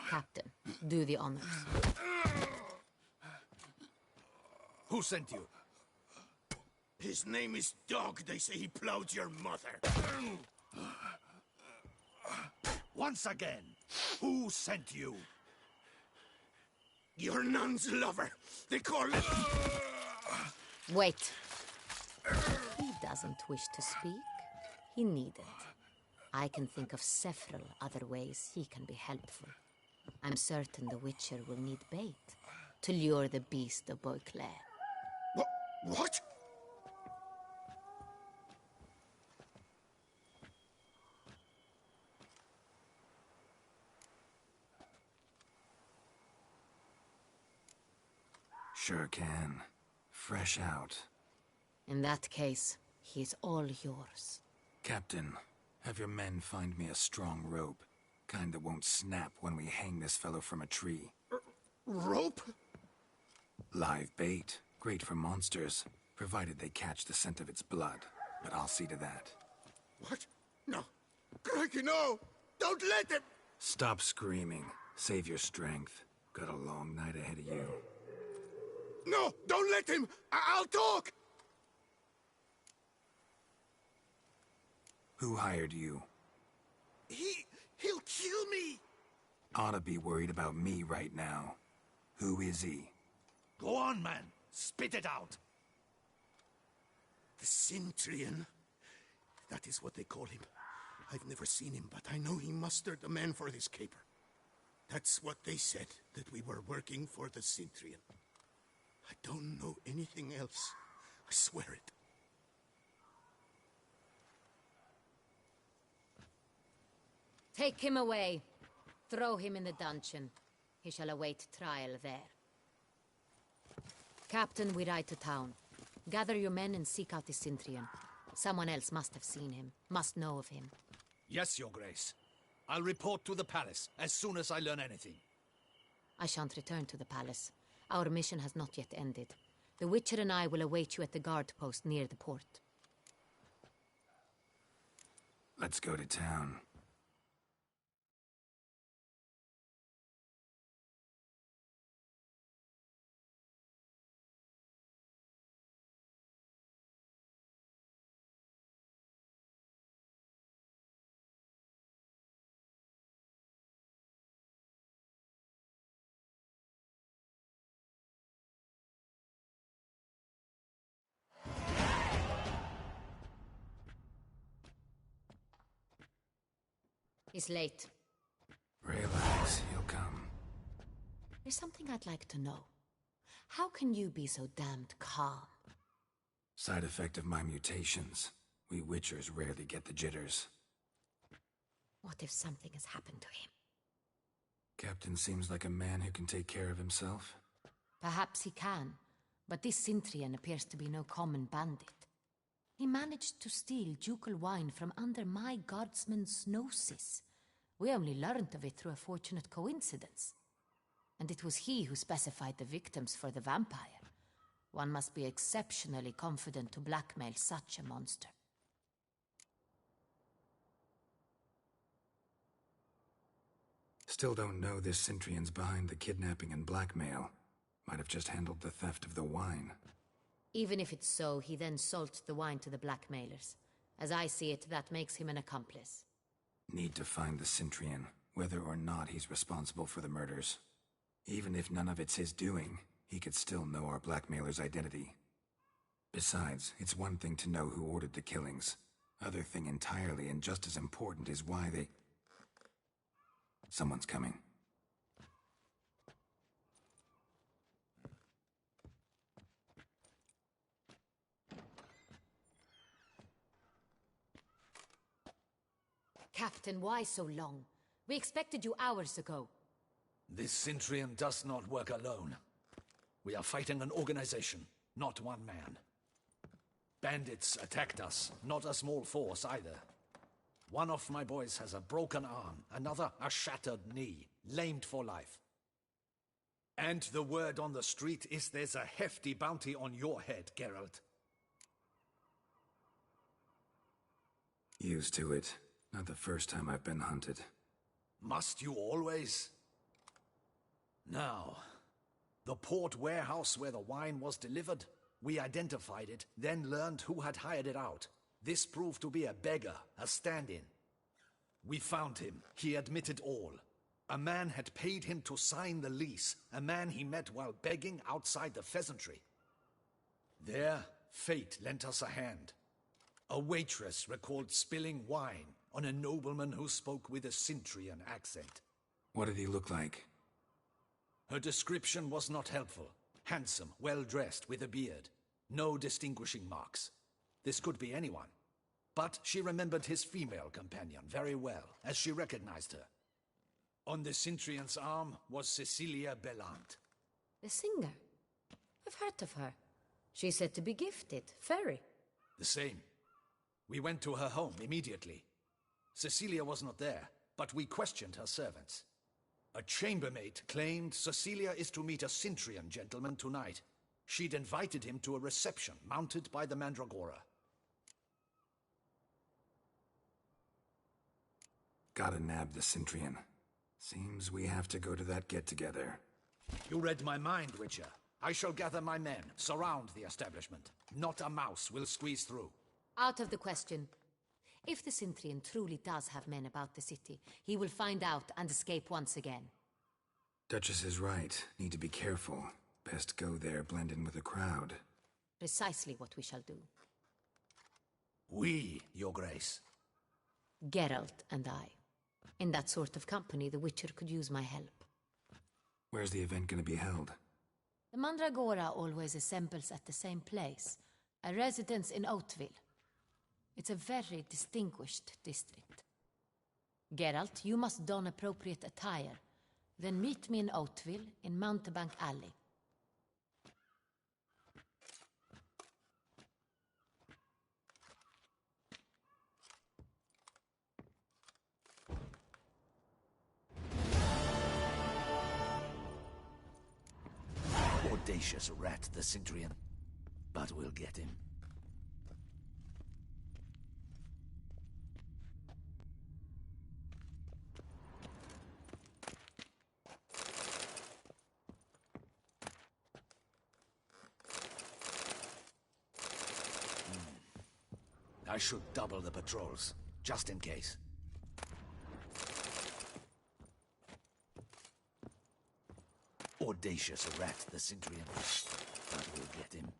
Captain, do the honors. Who sent you? His name is Dog. They say he plowed your mother. Once again, who sent you? Your nun's lover. They call it... Wait. He doesn't wish to speak. He needn't. I can think of several other ways he can be helpful. I'm certain the Witcher will need bait to lure the beast of Beauclair. What? Sure can. Fresh out. In that case, he is all yours. Captain, Have your men find me a strong rope. Kind that won't snap when we hang this fellow from a tree. Rope? Live bait. Great for monsters, provided they catch the scent of its blood. But I'll see to that. What? No. Crikey, no! Don't let him! Stop screaming. Save your strength. Got a long night ahead of you. No! Don't let him! I'll talk! Who hired you? He'll kill me! Ought to be worried about me right now. Who is he? Go on, man. Spit it out. The Cintrian. That is what they call him. I've never seen him, but I know he mustered a man for this caper. That's what they said, that we were working for the Cintrian. I don't know anything else. I swear it. Take him away. Throw him in the dungeon. He shall await trial there. Captain, we ride to town. Gather your men and seek out the Cintrian. Someone else must have seen him, must know of him. Yes, Your Grace. I'll report to the palace as soon as I learn anything. I shan't return to the palace. Our mission has not yet ended. The Witcher and I will await you at the guard post near the port. Let's go to town. He's late. Relax, he'll come. There's something I'd like to know. How can you be so damned calm? Side effect of my mutations. We Witchers rarely get the jitters. What if something has happened to him? Captain seems like a man who can take care of himself. Perhaps he can, but this Cintrian appears to be no common bandit. He managed to steal ducal wine from under my guardsman's noses. We only learned of it through a fortunate coincidence. And it was he who specified the victims for the vampire. One must be exceptionally confident to blackmail such a monster. Still don't know this Cintrian's behind the kidnapping and blackmail. Might have just handled the theft of the wine. Even if it's so, he then sold the wine to the blackmailers. As I see it, that makes him an accomplice. Need to find the Cintrian, whether or not he's responsible for the murders. Even if none of it's his doing, he could still know our blackmailer's identity. Besides, it's one thing to know who ordered the killings. Other thing entirely, and just as important, is why they... Someone's coming. Captain, why so long? We expected you hours ago. This Cintrian does not work alone. We are fighting an organization, not one man. Bandits attacked us, not a small force either. One of my boys has a broken arm, another a shattered knee, lamed for life. And the word on the street is there's a hefty bounty on your head, Geralt. Used to it. Not the first time I've been hunted. Must you always? Now, the port warehouse where the wine was delivered, we identified it, then learned who had hired it out. This proved to be a beggar, a stand-in. We found him. He admitted all. A man had paid him to sign the lease, a man he met while begging outside the pheasantry. There, fate lent us a hand. A waitress recalled spilling wine on a nobleman who spoke with a Cintrian accent. What did he look like? Her description was not helpful. Handsome, well-dressed, with a beard. No distinguishing marks. This could be anyone. But she remembered his female companion very well, as she recognized her. On the Cintrian's arm was Cecilia Bellant. The singer? I've heard of her. She's said to be gifted, fairy. The same. We went to her home immediately. Cecilia was not there, but we questioned her servants. A chambermaid claimed Cecilia is to meet a Cintrian gentleman tonight. She'd invited him to a reception mounted by the Mandragora. Gotta nab the Cintrian. Seems we have to go to that get-together. You read my mind, Witcher. I shall gather my men, surround the establishment. Not a mouse will squeeze through. Out of the question. If the Cintrian truly does have men about the city, he will find out and escape once again. Duchess is right. Need to be careful. Best go there, blend in with the crowd. Precisely what we shall do. We, Your Grace. Geralt and I. In that sort of company, the Witcher could use my help. Where's the event gonna be held? The Mandragora always assembles at the same place, a residence in Oatville. It's a very distinguished district. Geralt, you must don appropriate attire. Then meet me in Oatville, in Mountebank Alley. Audacious rat, the Cintrian. But we'll get him. I should double the patrols, just in case. Audacious rat, the Cintrian. But we'll get him.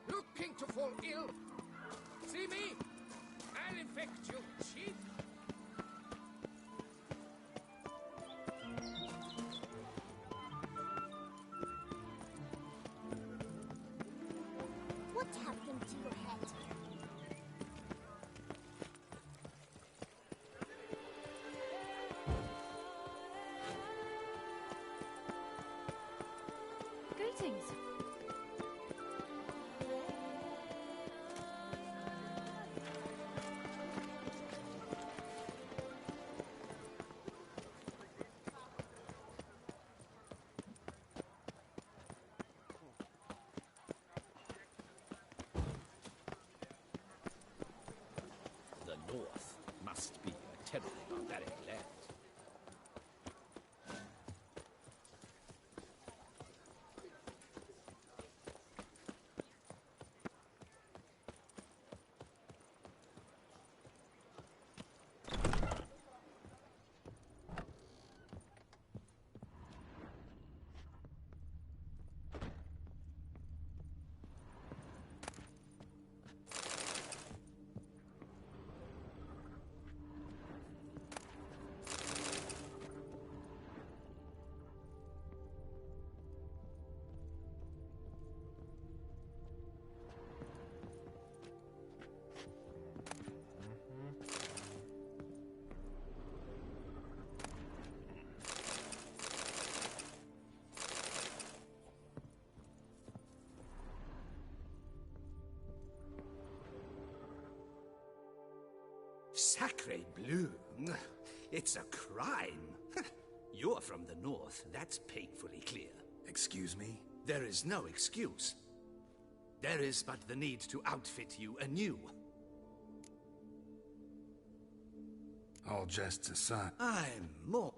Looking to fall ill? See me? I'll infect you, cheat. What happened to your head? Greetings. The North must be a terribly barbaric land. Sacre bleu. It's a crime. You're from the north, that's painfully clear. Excuse me? There is no excuse. There is but the need to outfit you anew. All jests aside. I'm more...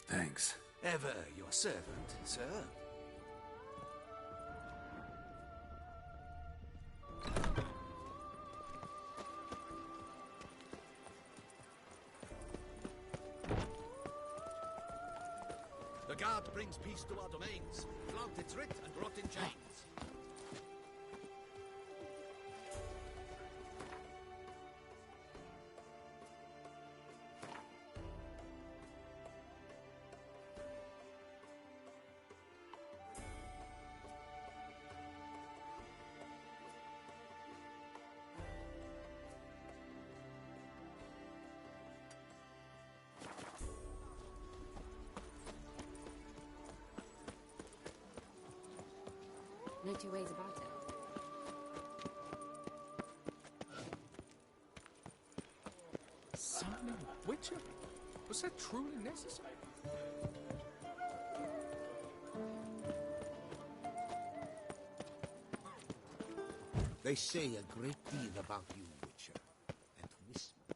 Thanks. Ever your servant, sir. The guard brings peace to our domains. Flaunt its writ and rot in chains. No two ways about it. Summoning a Witcher? Was that truly necessary? They say a great deal about you, Witcher. And whisper.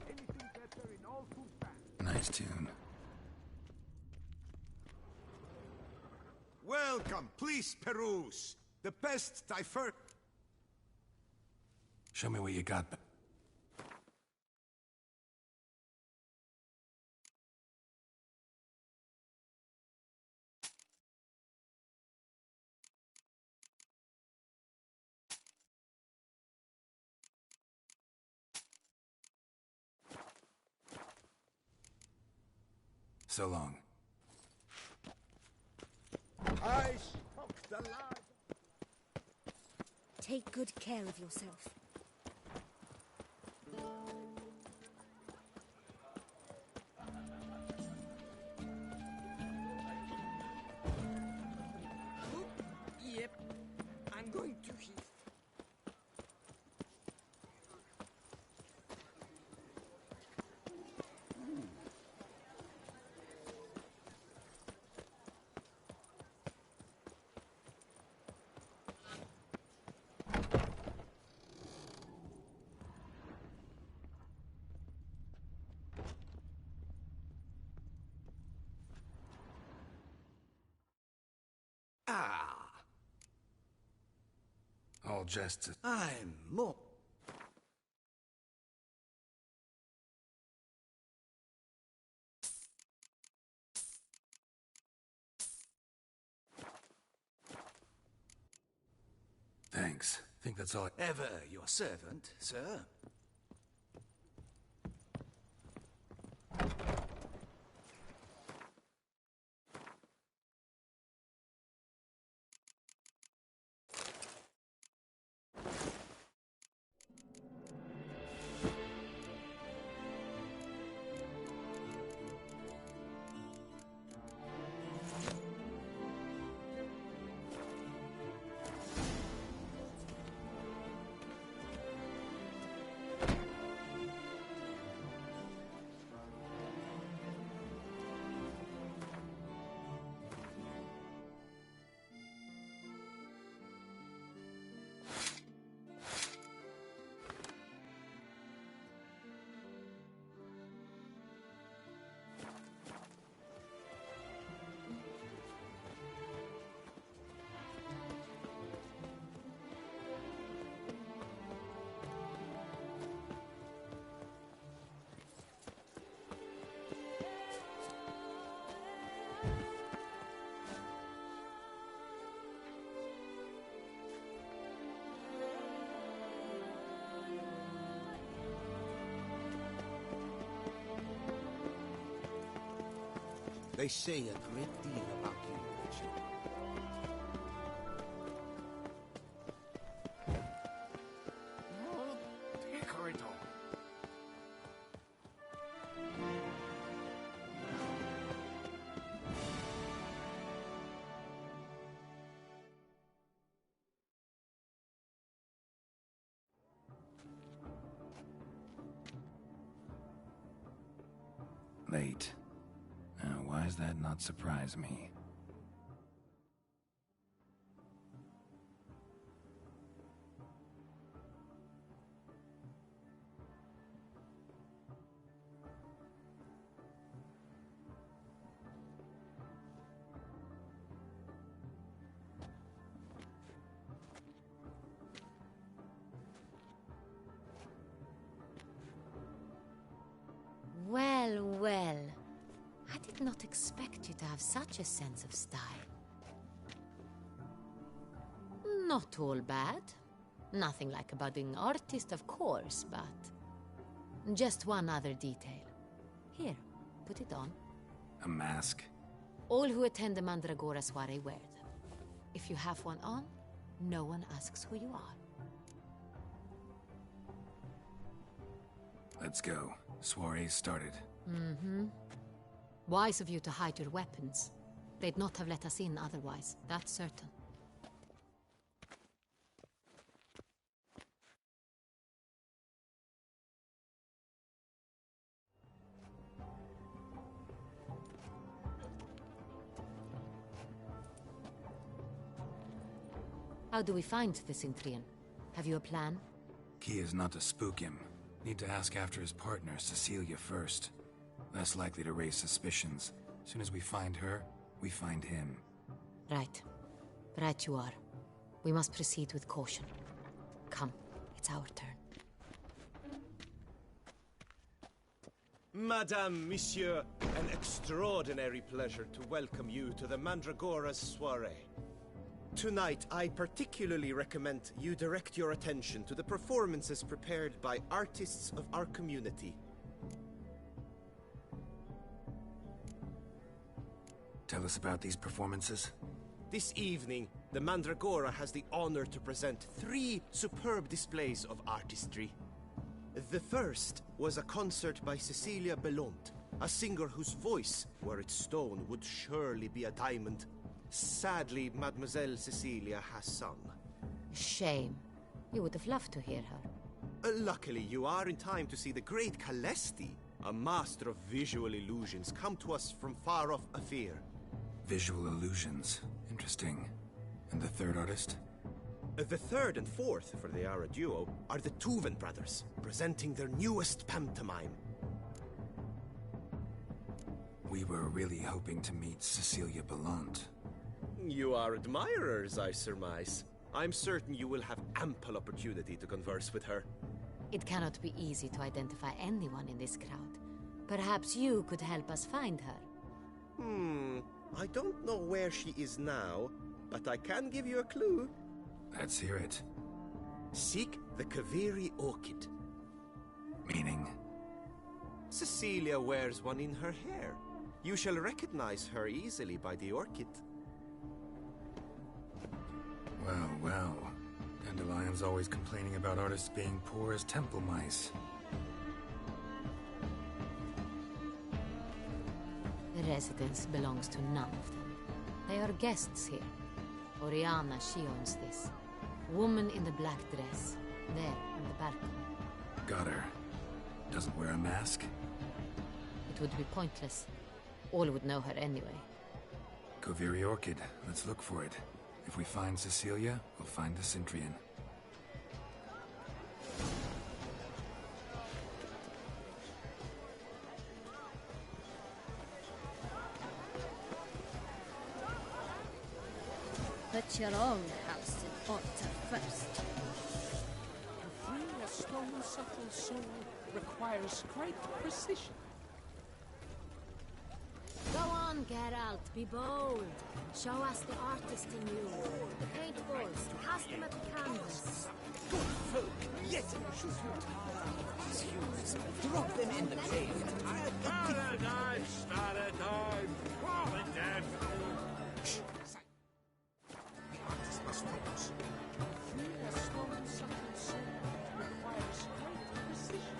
Anything better in all food. Nice tune. Welcome, please, Peruse. The best Typhur. Show me what you got. So long. I struck the lad. Take good care of yourself. Yep. just... I'm more... Thanks. Think that's all... Ever your servant, sir. They say a great deal about you, Witcher. No, take her it all. Late. Now, why does that not surprise me? Well, well. I did not expect you to have such a sense of style. Not all bad. Nothing like a budding artist, of course, but... just one other detail. Here, put it on. A mask? All who attend the Mandragora soiree wear them. If you have one on, no one asks who you are. Let's go. Soiree's started. Mm-hmm. Wise of you to hide your weapons. They'd not have let us in otherwise, that's certain. How do we find the Cintrian? Have you a plan? Key is not to spook him. Need to ask after his partner, Cecilia, first. Less likely to raise suspicions. As soon as we find her, we find him. Right. Right you are. We must proceed with caution. Come, it's our turn. Madame, Monsieur, an extraordinary pleasure to welcome you to the Mandragora's soiree. Tonight, I particularly recommend you direct your attention to the performances prepared by artists of our community. Tell us about these performances. This evening, the Mandragora has the honor to present 3 superb displays of artistry. The first was a concert by Cecilia Bellont, a singer whose voice, were it stone, would surely be a diamond. Sadly, Mademoiselle Cecilia has sung. Shame. You would have loved to hear her. Luckily, you are in time to see the great Calesti, a master of visual illusions, come to us from far off Afir. Visual illusions. Interesting. And the third artist? The third and fourth, for they are a duo, are the Tuven brothers, presenting their newest pantomime. We were really hoping to meet Cecilia Bellont. You are admirers, I surmise. I'm certain you will have ample opportunity to converse with her. It cannot be easy to identify anyone in this crowd. Perhaps you could help us find her. I don't know where she is now, but I can give you a clue. Let's hear it. Seek the Kaviri orchid. Meaning? Cecilia wears one in her hair. You shall recognize her easily by the orchid. Well, well. Dandelion's always complaining about artists being poor as temple mice. The residence belongs to none of them. They are guests here. Oriana, she owns this. Woman in the black dress. There, on the balcony. Got her. Doesn't wear a mask? It would be pointless. All would know her anyway. Koviri Orchid. Let's look for it. If we find Cecilia, we'll find the Cintrian. Put your own house in order first. To free a stone subtle soul requires great precision. Go on, Geralt, be bold. Show us the artist in you. The paint balls, cast them at the canvas. Good folk, let them shoot you tired. These hues, drop them in the cave. Paradise, paradise, fallen dead. Shh! The artist must focus. Free a stone subtle soul requires great precision.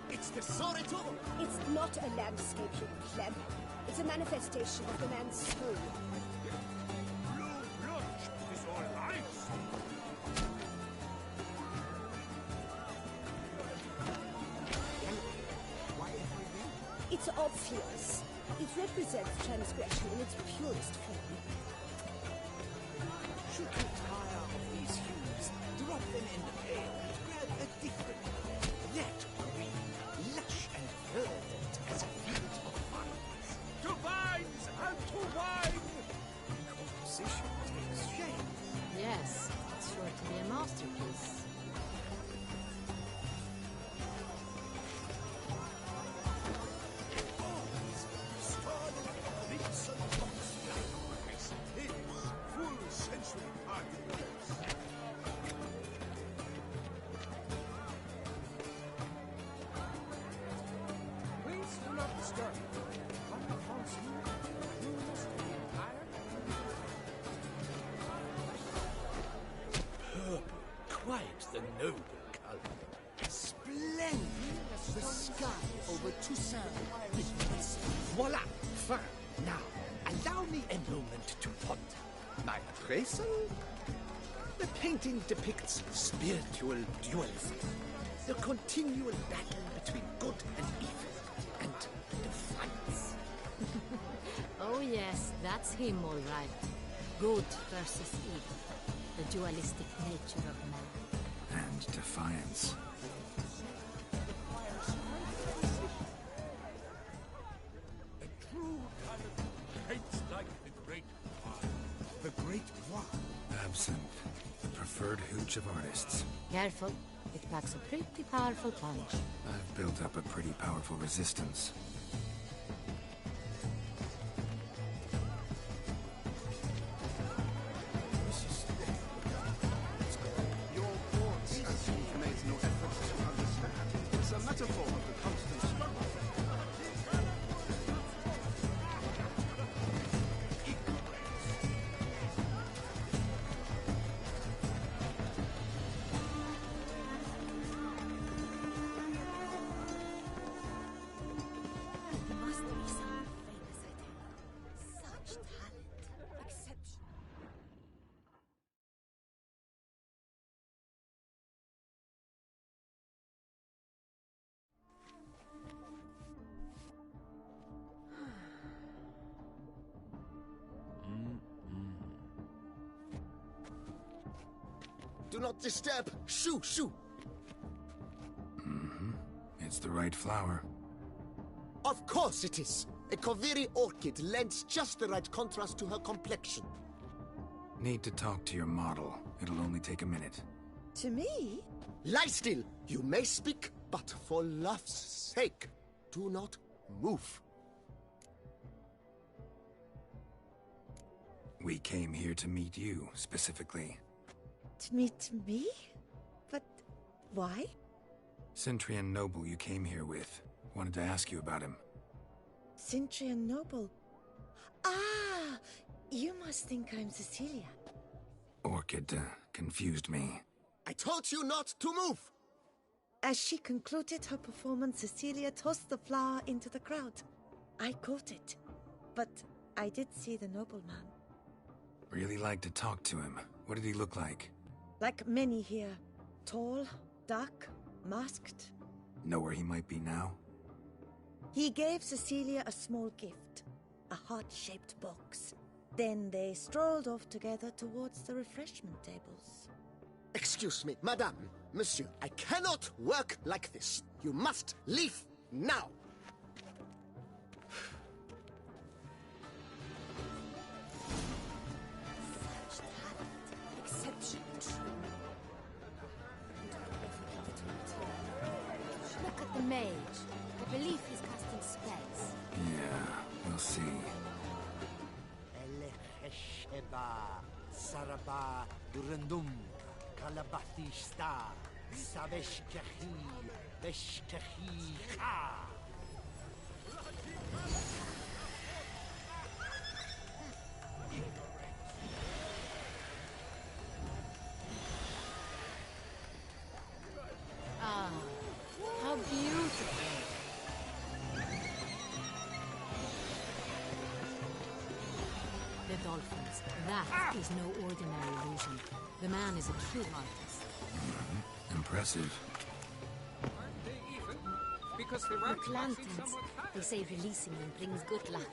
It's the Soretor! It's not a landscape, you pleb. It's a manifestation of the man's soul. Blue blood is all I see. Why everything? It's obvious. It represents transgression in its purest form. Should you tire of these hues, drop them in the pail and grab a different one. That green, lush and verdant as a field of vines. To vines and to wine! Composition takes shape. Yes, it's sure to be a masterpiece. Full sensual particles. Please do not disturb. One upon you, you must be entire. Purple, quite the noble color. Splendid! The sky over Toussaint. Voila! Fine. Now, allow me a moment to ponder. My appraisal? The painting depicts spiritual dualism. The continual battle between good and evil, and defiance. Oh yes, that's him all right. Good versus evil. The dualistic nature of man. And defiance. A true talent paints like the great wine. The Great Bois. Absinthe. The preferred hooch of artists. Careful, it packs a pretty powerful punch. I've built up a pretty powerful resistance. Your board certainly made no effort to understand. It's a metaphor of the constant struggle. Must be someone famous, I tell you. Such talent. Exception. Do not disturb! Shoo, shoo! It's the right flower. Of course it is. A Koviri orchid lends just the right contrast to her complexion. Need to talk to your model. It'll only take a minute. To me? Lie still. You may speak, but for love's sake, do not move. We came here to meet you, specifically. To meet me? But why? Cintrian Noble you came here with. Wanted to ask you about him. Cintrian Noble. Ah! You must think I'm Cecilia. Orchid confused me. I told you not to move! As she concluded her performance, Cecilia tossed the flower into the crowd. I caught it, but I did see the nobleman. Really like to talk to him. What did he look like? Like many here. Tall, dark, masked. Know where he might be now? He gave Cecilia a small gift, a heart-shaped box. Then they strolled off together towards the refreshment tables. Excuse me, madame, monsieur, I cannot work like this. You must leave now. Exception. Look at the mage. I believe he's casting spells. Yeah, we'll see. Elechesheba, Saraba, Durandum, Kalabathista, Saveshkahi, Beshkahi, Ha! Ah, how beautiful. The dolphins. That is no ordinary illusion. The man is a true artist. Impressive. Aren't they even? Because they weren't Look, passing lanterns. someone's hand. They say releasing them brings good luck.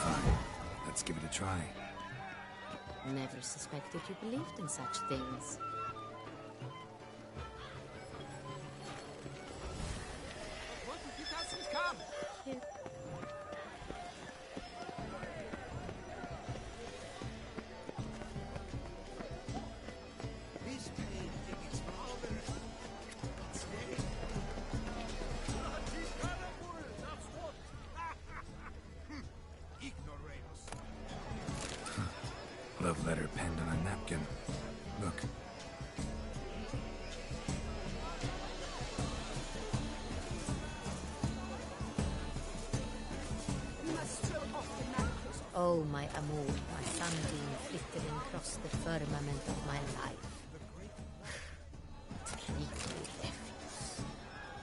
Fine. Let's give it a try. Never suspected you believed in such things. What if he doesn't come? This painting is marvelous. It's very... Ignoramus. Love letter penned on a napkin. Look. We must throw off the manacles. Oh, my amour, my sunbeam flickering across the firmament of my life. Creep